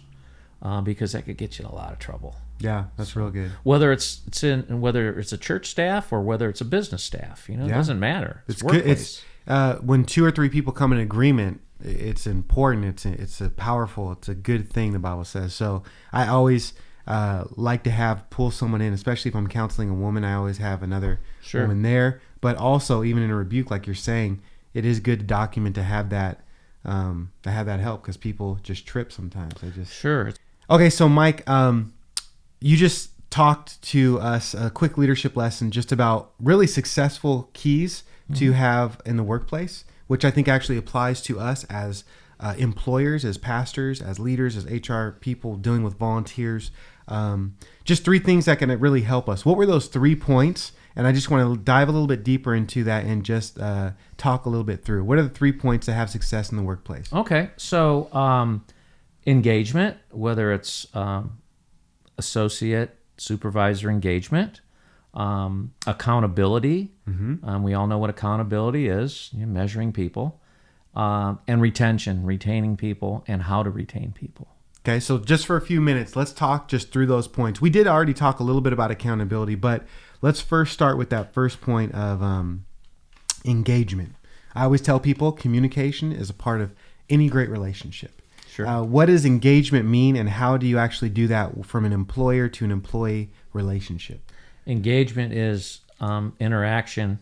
because that could get you in a lot of trouble. Yeah, that's real good. Whether it's a church staff or whether it's a business staff, it doesn't matter. It's workplace. It's when 2 or 3 people come in agreement, it's important. It's a powerful. It's a good thing, the Bible says. So I always like to pull someone in, especially if I'm counseling a woman. I always have another woman there. But also, even in a rebuke, like you're saying, it is good to document, to have that help, because people just trip sometimes. Sure. Okay, so Mike, you just talked to us a quick leadership lesson just about really successful keys to have in the workplace, which I think actually applies to us as employers, as pastors, as leaders, as HR people dealing with volunteers. Just 3 things that can really help us. What were those 3 points? And I just want to dive a little bit deeper into that and just talk a little bit through. What are the 3 points to have success in the workplace? Okay. So engagement, whether it's associate, supervisor engagement, accountability. We all know what accountability is, measuring people, and retention, retaining people, and how to retain people. Okay, so just for a few minutes, let's talk just through those points. We did already talk a little bit about accountability, but let's first start with that first point of engagement. I always tell people communication is a part of any great relationship. Sure. What does engagement mean, and how do you actually do that from an employer to an employee relationship? Engagement is interaction,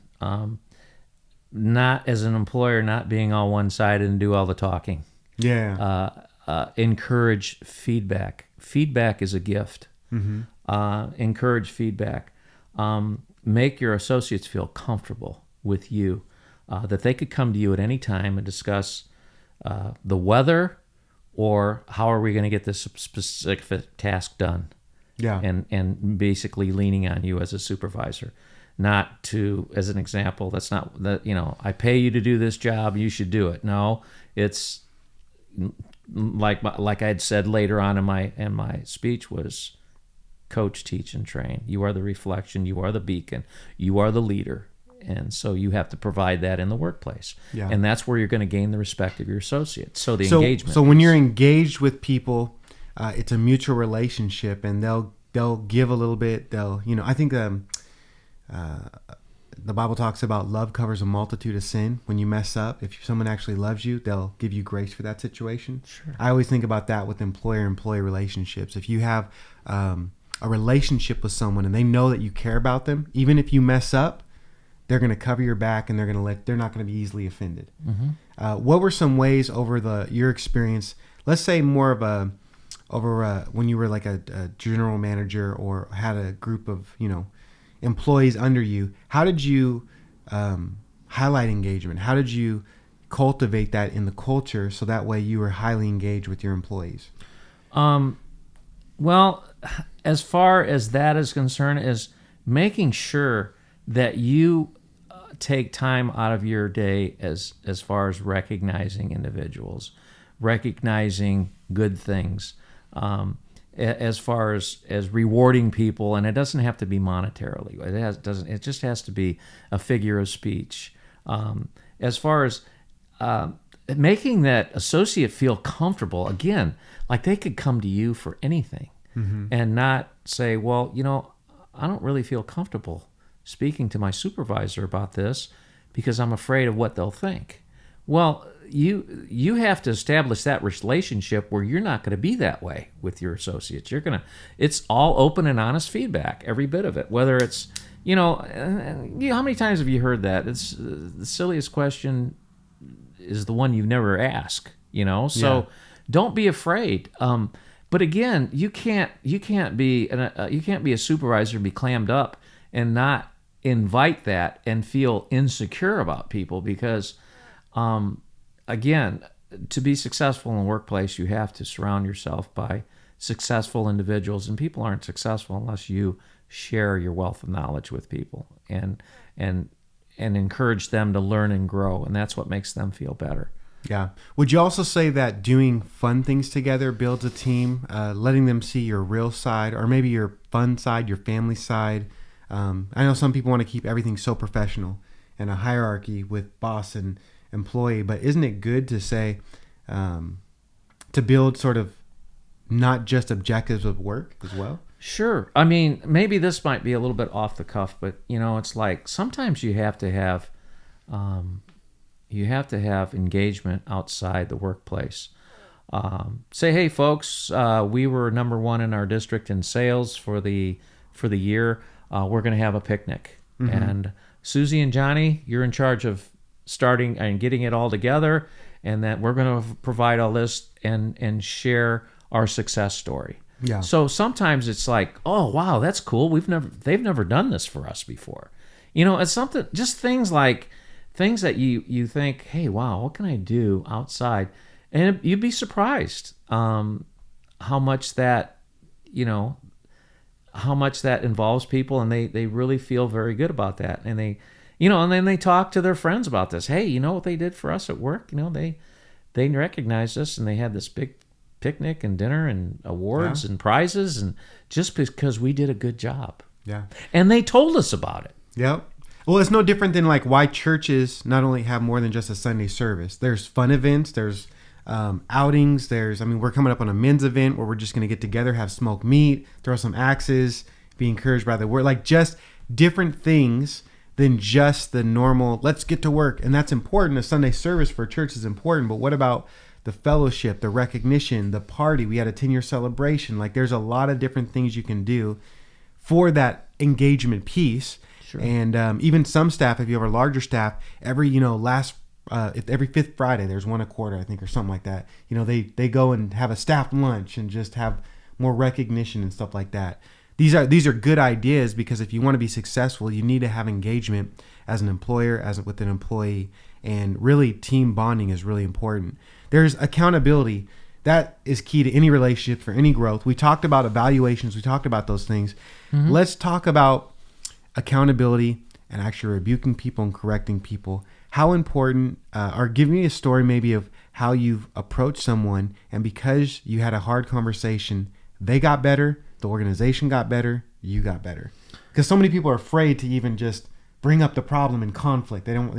not as an employer, not being all one-sided and do all the talking. Yeah. Encourage feedback. Feedback is a gift. Encourage feedback. Make your associates feel comfortable with you, that they could come to you at any time and discuss the weather, or how are we going to get this specific task done. Yeah. And basically leaning on you as a supervisor, not to, as an example, that's not that, I pay you to do this job, you should do it. No, it's like I had said later on in my speech, was coach, teach, and train. You are the reflection. You are the beacon. You are the leader. And so you have to provide that in the workplace. Yeah. And that's where you're going to gain the respect of your associates. So engagement. So when you're engaged with people, it's a mutual relationship, and they'll give a little bit. I think the Bible talks about love covers a multitude of sin. When you mess up, if someone actually loves you, they'll give you grace for that situation. Sure. I always think about that with employer-employee relationships. If you have a relationship with someone and they know that you care about them, even if you mess up, they're going to cover your back, and they're not going to be easily offended. Mm-hmm. What were some ways over your experience? Let's say more of when you were like a general manager or had a group of employees under you. How did you highlight engagement? How did you cultivate that in the culture so that way you were highly engaged with your employees? Well, as far as that is concerned, is making sure that you take time out of your day as far as recognizing individuals, recognizing good things, as far as rewarding people, and it doesn't have to be monetarily. It just has to be a figure of speech. As far as making that associate feel comfortable, again, like they could come to you for anything, and not say, well, I don't really feel comfortable speaking to my supervisor about this because I'm afraid of what they'll think. Well, you have to establish that relationship where you're not going to be that way with your associates. It's all open and honest feedback, every bit of it. Whether it's, how many times have you heard that? It's the silliest question is the one you never ask. So don't be afraid. But again, you can't be a supervisor and be clammed up and not invite that and feel insecure about people, because again, to be successful in the workplace, you have to surround yourself by successful individuals, and people aren't successful unless you share your wealth of knowledge with people and encourage them to learn and grow, and that's what makes them feel better. Yeah. Would you also say that doing fun things together builds a team, letting them see your real side, or maybe your fun side, your family side? I know some people want to keep everything so professional and a hierarchy with boss and employee, but isn't it good to say, to build sort of not just objectives of work as well? Sure. I mean, maybe this might be a little bit off the cuff, but it's like sometimes you have to have engagement outside the workplace. Say, hey folks, we were number one in our district in sales for the year. We're going to have a picnic, and Susie and Johnny, you're in charge of starting and getting it all together, and that we're going to provide all this and share our success story. Yeah. So sometimes it's like, oh wow, that's cool. They've never done this for us before. It's something, just things that you think, hey, wow, what can I do outside? And you'd be surprised how much that involves people, and they really feel very good about that. And they, and then they talk to their friends about this. Hey, you know what they did for us at work? They recognized us, and they had this big picnic and dinner and awards and prizes, and just because we did a good job. Yeah. And they told us about it. Yep. Well, it's no different than like why churches not only have more than just a Sunday service. There's fun events, there's outings, we're coming up on a men's event where we're just going to get together, have smoked meat, throw some axes, be encouraged by the word, like just different things than just the normal, let's get to work. And that's important. A Sunday service for a church is important, but what about the fellowship, the recognition, the party? We had a 10-year celebration. Like there's a lot of different things you can do for that engagement piece. Sure. And even some staff, if you have a larger staff, every fifth Friday, there's one a quarter, I think, or something like that. They go and have a staff lunch and just have more recognition and stuff like that. These are good ideas, because if you want to be successful, you need to have engagement as an employer, with an employee, and really team bonding is really important. There's accountability. That is key to any relationship, for any growth. We talked about evaluations. We talked about those things. Mm-hmm. Let's talk about accountability and actually rebuking people and correcting people. How important, or give me a story maybe of how you've approached someone, and because you had a hard conversation, they got better, the organization got better, you got better. Because so many people are afraid to even just bring up the problem in conflict. They don't,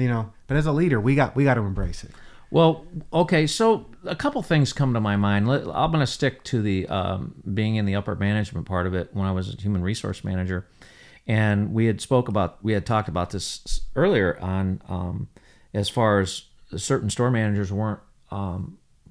but as a leader, we got to embrace it. Well, okay, so a couple things come to my mind. I'm going to stick to the being in the upper management part of it when I was a human resource manager. And we had talked about this earlier on as far as certain store managers weren't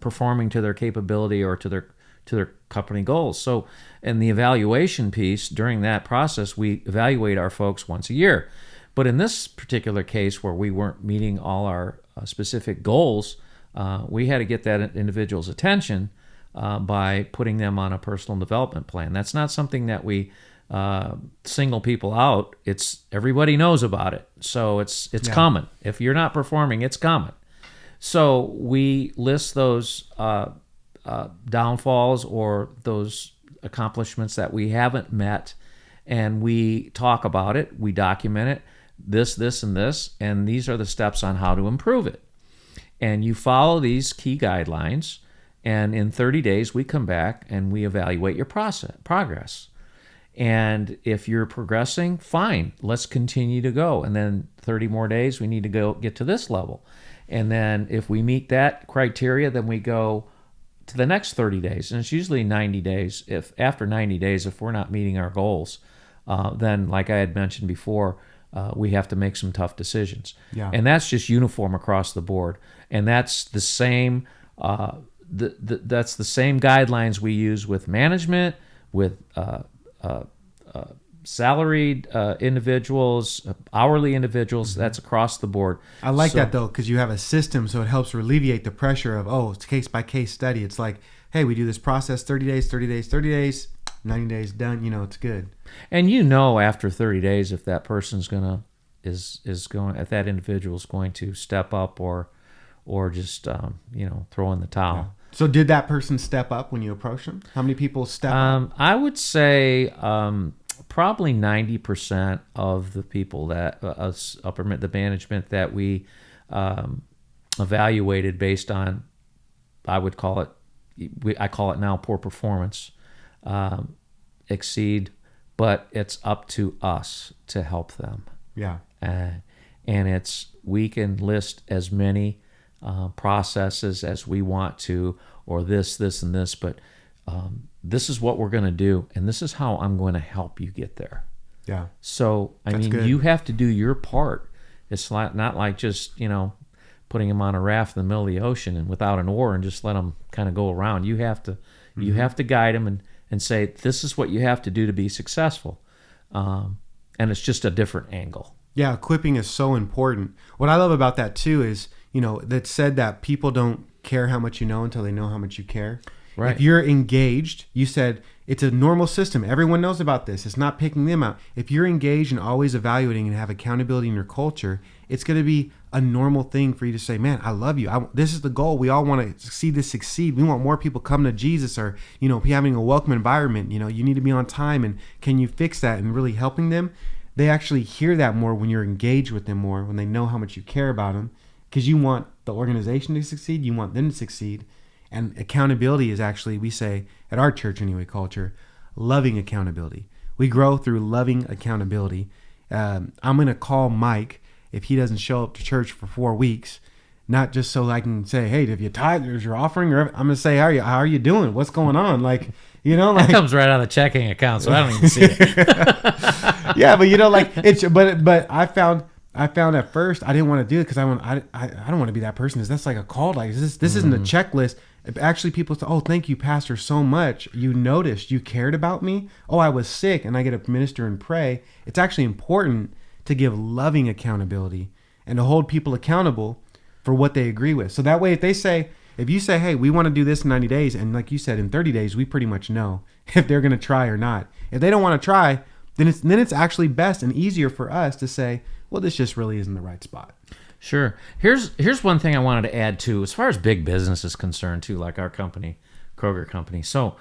performing to their capability or to their company goals. So in the evaluation piece, during that process, we evaluate our folks once a year. But in this particular case where we weren't meeting all our specific goals, we had to get that individual's attention by putting them on a personal development plan. That's not something that we single people out. It's everybody knows about it. So it's common. If you're not performing, it's common. So we list those downfalls or those accomplishments that we haven't met, and we talk about it. We document it. This, and this, and these are the steps on how to improve it. And you follow these key guidelines, and in 30 days we come back and we evaluate your progress. And if you're progressing, fine, let's continue to go. And then 30 more days, we need to go get to this level. And then if we meet that criteria, then we go to the next 30 days. And it's usually 90 days. If after 90 days, if we're not meeting our goals, then like I had mentioned before, we have to make some tough decisions. Yeah. And that's just uniform across the board. And that's the same that's the same guidelines we use with management, with salaried individuals, hourly individuals. Mm-hmm. That's across the board. I like that though, because you have a system, so it helps alleviate the pressure of, it's case by case study. It's like, hey, we do this process 30 days, 30 days, 30 days, 90 days done. It's good. And after 30 days if that person's if that individual's going to step up or just throw in the towel. Yeah. So did that person step up when you approached them? How many people step up? I would say probably 90% of the people that the management that we evaluated based on, I call it now poor performance, exceed, but it's up to us to help them. Yeah. And we can list as many processes as we want to, or this, and this, but this is what we're going to do, and this is how I'm going to help you get there. Yeah. So, good. You have to do your part. It's not like just, putting them on a raft in the middle of the ocean and without an oar and just let them kind of go around. You have to guide them and say, this is what you have to do to be successful. And it's just a different angle. Yeah, equipping is so important. What I love about that too is, that said that people don't care how much you know until they know how much you care. Right. If you're engaged, you said it's a normal system. Everyone knows about this. It's not picking them out. If you're engaged and always evaluating and have accountability in your culture, it's going to be a normal thing for you to say, man, I love you. This is the goal. We all want to see this succeed. We want more people come to Jesus, or, having a welcome environment. You need to be on time, and can you fix that, and really helping them? They actually hear that more when you're engaged with them more, when they know how much you care about them, because you want the organization to succeed. You want them to succeed. And accountability is actually, we say at our church anyway, culture, loving accountability. We grow through loving accountability. I'm going to call Mike if he doesn't show up to church for 4 weeks, not just so I can say, hey, have you tithed? There's your offering. Or I'm going to say, how are you doing? What's going on? That comes right out of the checking account, so I don't even see it. Yeah, but but I found at first I didn't want to do it because I don't want to be that person. That's like a call. Like this isn't a checklist. Actually, people say, oh, thank you, Pastor, so much. You noticed, you cared about me. Oh, I was sick, and I get to minister and pray. It's actually important to give loving accountability and to hold people accountable for what they agree with. So that way, if you say, hey, we want to do this in 90 days, and like you said, in 30 days, we pretty much know if they're going to try or not. If they don't want to try, then it's actually best and easier for us to say, well, this just really isn't the right spot. Sure. Here's one thing I wanted to add too, as far as big business is concerned too, like our company, Kroger company. So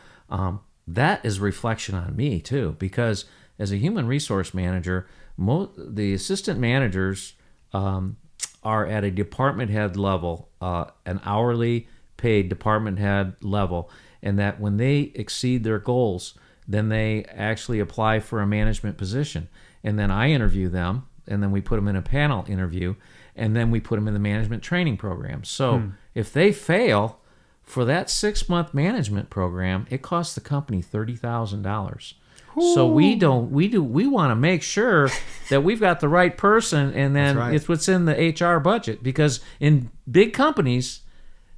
that is reflection on me too, because as a human resource manager, the assistant managers are at a department head level, an hourly paid department head level, and that when they exceed their goals, then they actually apply for a management position. And then I interview them, and then we put them in a panel interview, and then we put them in the management training program. So if they fail for that 6-month management program, it costs the company $30,000. So we want to make sure that we've got the right person, and then it's what's in the HR budget. Because in big companies,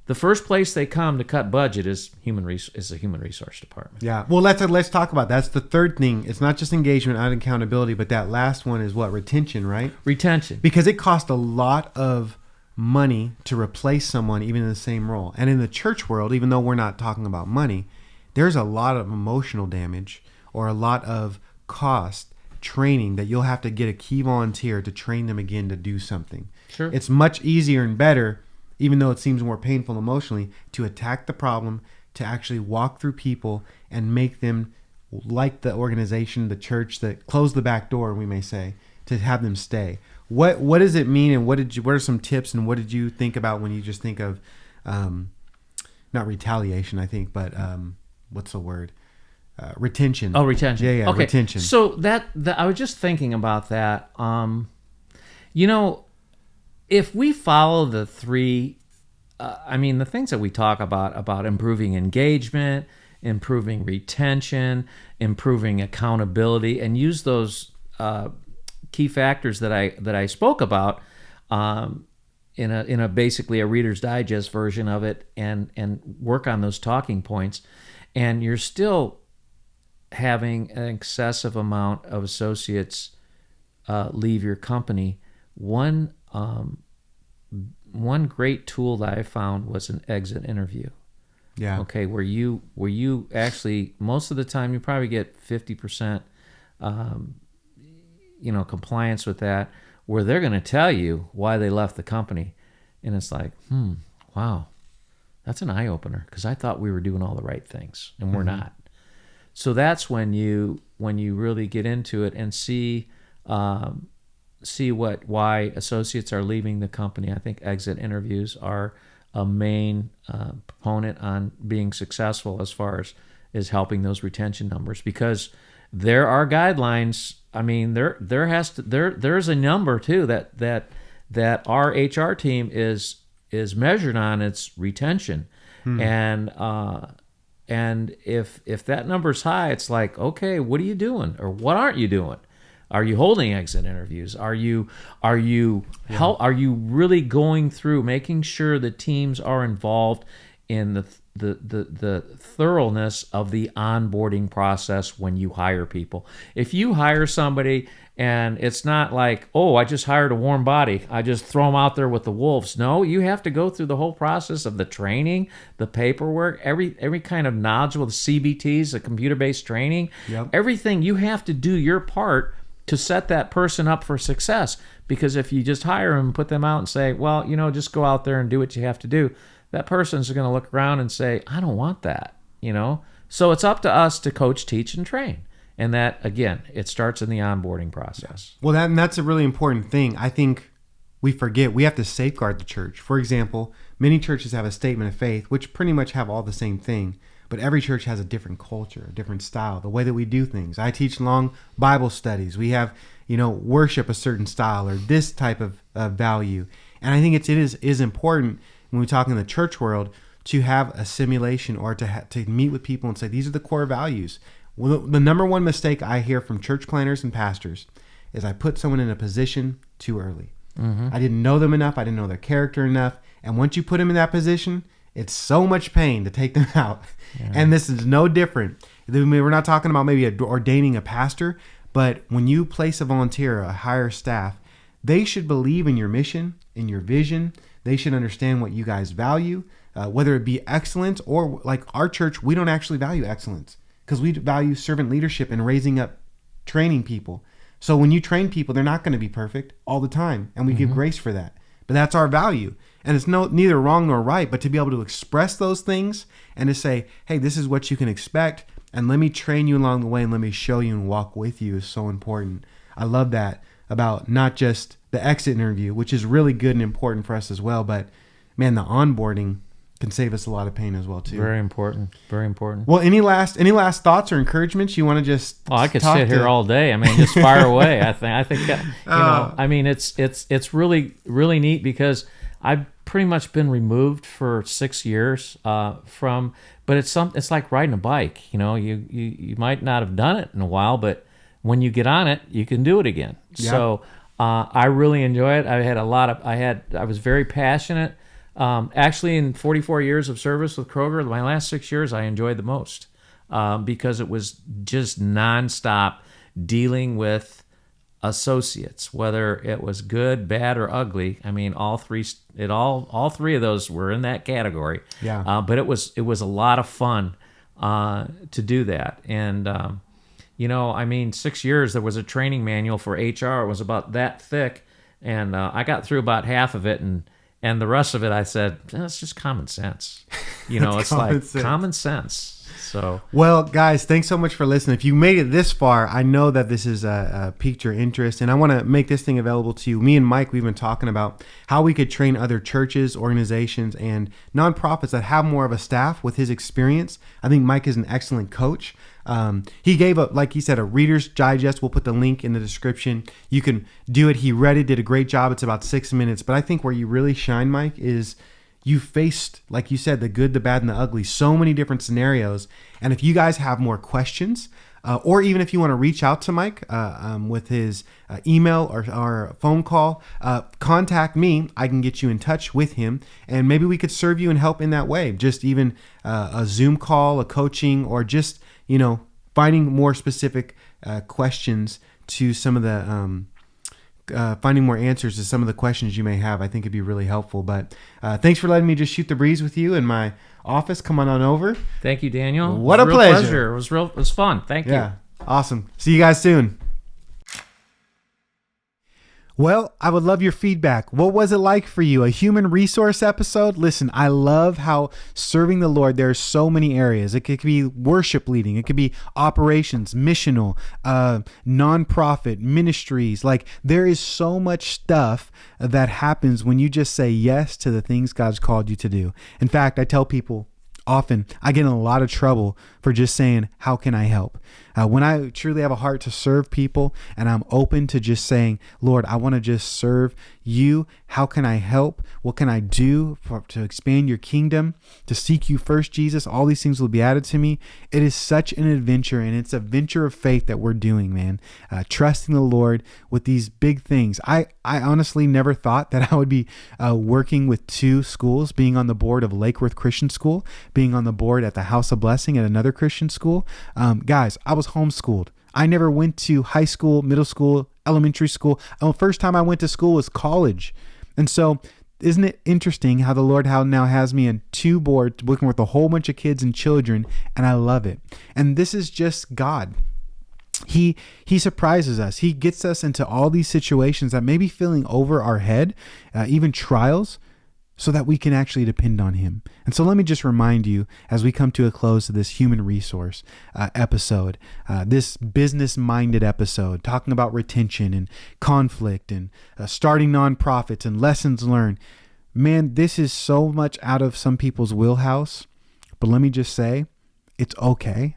the first place they come to cut budget is the human resource department. Yeah. Well, let's talk about that. That's the third thing. It's not just engagement and accountability, but that last one is what? Retention, right? Retention. Because it costs a lot of money to replace someone even in the same role. And in the church world, even though we're not talking about money, there's a lot of emotional damage or a lot of cost training that you'll have to get a key volunteer to train them again to do something. Sure. It's much easier and better, even though it seems more painful emotionally, to attack the problem, to actually walk through people and make them like the organization, the church, that close the back door, we may say, to have them stay. What does it mean, and what are some tips, and what did you think about when you just think of, not retaliation, I think, but what's the word? Retention. Oh, retention. Yeah, okay. Retention. So that I was just thinking about that. If we follow the three, the things that we talk about improving engagement, improving retention, improving accountability, and use those key factors that I spoke about in a basically a Reader's Digest version of it, and work on those talking points, and you're still having an excessive amount of associates leave your company. One great tool that I found was an exit interview. Yeah. Okay, where you actually, most of the time you probably get 50% compliance with that, where they're going to tell you why they left the company. And it's like, wow, that's an eye opener, because I thought we were doing all the right things and we're not. So that's when you really get into it and see why associates are leaving the company. I think exit interviews are a main proponent on being successful as far as helping those retention numbers, because there are guidelines. I mean, there's a number too that our HR team is measured on. Its retention, and if that number's high, it's like, okay, what are you doing, or what aren't you doing? Are you holding exit interviews? Are you really going through making sure the teams are involved in the thoroughness of the onboarding process when you hire people? If you hire somebody and it's not like, oh, I just hired a warm body, I just throw them out there with the wolves. No, you have to go through the whole process of the training, the paperwork, every kind of nodule, the CBTs, the computer-based training, everything. You have to do your part to set that person up for success. Because if you just hire them and put them out and say, well, just go out there and do what you have to do, that person's going to look around and say, I don't want that, So it's up to us to coach, teach, and train. And that, again, it starts in the onboarding process. Well, that's a really important thing. I think we forget we have to safeguard the church. For example, many churches have a statement of faith, which pretty much have all the same thing. But every church has a different culture, a different style, the way that we do things. I teach long Bible studies. We have, worship a certain style or this type of value. And I think it is important when we talk in the church world to have a simulation, or to meet with people and say, these are the core values. Well, the number one mistake I hear from church planners and pastors is I put someone in a position too early. I didn't know them enough. I didn't know their character enough. And once you put them in that position, it's so much pain to take them out. Yeah. And this is no different. We're not talking about maybe ordaining a pastor, but when you place a volunteer, a higher staff, they should believe in your mission, in your vision. They should understand what you guys value, whether it be excellence or, like our church, we don't actually value excellence because we value servant leadership and raising up, training people. So when you train people, they're not going to be perfect all the time, and we give grace for that. But that's our value. And it's neither wrong nor right, but to be able to express those things and to say, hey, this is what you can expect, and let me train you along the way and let me show you and walk with you is so important. I love that about not just the exit interview, which is really good and important for us as well, but man, the onboarding, can save us a lot of pain as well too. Very important. Very important. Well, any last thoughts or encouragements you want to just? Oh, I could sit here all day. I mean, just fire away. I think that, I mean, it's really, really neat because I've pretty much been removed for 6 years from, but it's like riding a bike. You might not have done it in a while, but when you get on it, you can do it again. Yeah. So I really enjoy it. I was very passionate. Actually, in 44 years of service with Kroger, my last 6 years I enjoyed the most because it was just nonstop dealing with associates, whether it was good, bad, or ugly. I mean, all three of those were in that category. Yeah. But it was a lot of fun to do that. And I mean, 6 years there was a training manual for HR. It was about that thick, and I got through about half of it, and the rest of it, I said, it's just common sense. It's like common sense. So, well, guys, thanks so much for listening. If you made it this far, I know that this has piqued your interest, and I want to make this thing available to you. Me and Mike, we've been talking about how we could train other churches, organizations, and nonprofits that have more of a staff with his experience. I think Mike is an excellent coach. He gave like he said, a Reader's Digest. We'll put the link in the description. You can do it. He read it, did a great job. It's about 6 minutes. But I think where you really shine, Mike, is you faced, like you said, the good, the bad, and the ugly, so many different scenarios. And if you guys have more questions, or even if you want to reach out to Mike with his email or phone call, contact me. I can get you in touch with him, and maybe we could serve you and help in that way. Just even a Zoom call, a coaching, or just finding more specific questions to some of the finding more answers to some of the questions you may have. I think it'd be really helpful. But thanks for letting me just shoot the breeze with you in my office. Come on over. Thank you, Daniel. What a pleasure. It was fun. Thank you. Yeah, awesome. See you guys soon. Well, I would love your feedback. What was it like for you? A human resource episode? Listen, I love how serving the Lord, there are so many areas. It could be worship leading. It could be operations, missional, nonprofit, ministries. Like, there is so much stuff that happens when you just say yes to the things God's called you to do. In fact, I tell people often, I get in a lot of trouble for just saying, how can I help? When I truly have a heart to serve people and I'm open to just saying, Lord, I want to just serve you. How can I help? What can I do to expand your kingdom, to seek you first, Jesus? All these things will be added to me. It is such an adventure, and it's a venture of faith that we're doing, man. Trusting the Lord with these big things. I honestly never thought that I would be working with two schools, being on the board of Lakeworth Christian School, being on the board at the House of Blessing at another Christian school. Guys, I was homeschooled. I never went to high school, middle school, elementary school. The first time I went to school was college. And so isn't it interesting how the Lord now has me in two boards working with a whole bunch of kids and children, and I love it. And this is just God. He surprises us. He gets us into all these situations that may be feeling over our head, even trials, so that we can actually depend on him. And so let me just remind you, as we come to a close to this human resource episode, this business-minded episode, talking about retention and conflict and starting nonprofits and lessons learned. Man, this is so much out of some people's wheelhouse, but let me just say, it's okay.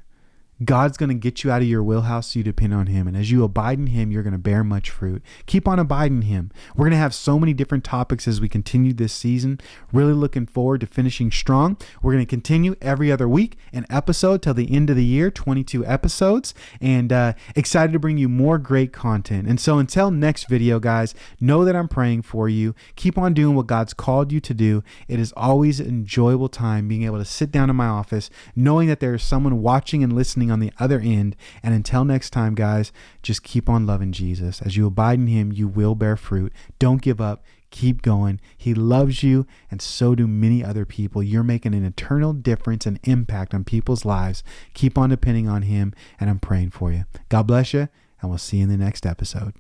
God's going to get you out of your wheelhouse so you depend on him. And as you abide in him, you're going to bear much fruit. Keep on abiding in him. We're going to have so many different topics as we continue this season. Really looking forward to finishing strong. We're going to continue every other week, an episode till the end of the year, 22 episodes, and excited to bring you more great content. And so until next video, guys, know that I'm praying for you. Keep on doing what God's called you to do. It is always an enjoyable time being able to sit down in my office, knowing that there is someone watching and listening on the other end. And until next time, guys, just keep on loving Jesus. As you abide in him, you will bear fruit. Don't give up. Keep going. He loves you, and so do many other people. You're making an eternal difference and impact on people's lives. Keep on depending on him, and I'm praying for you. God bless you, and we'll see you in the next episode.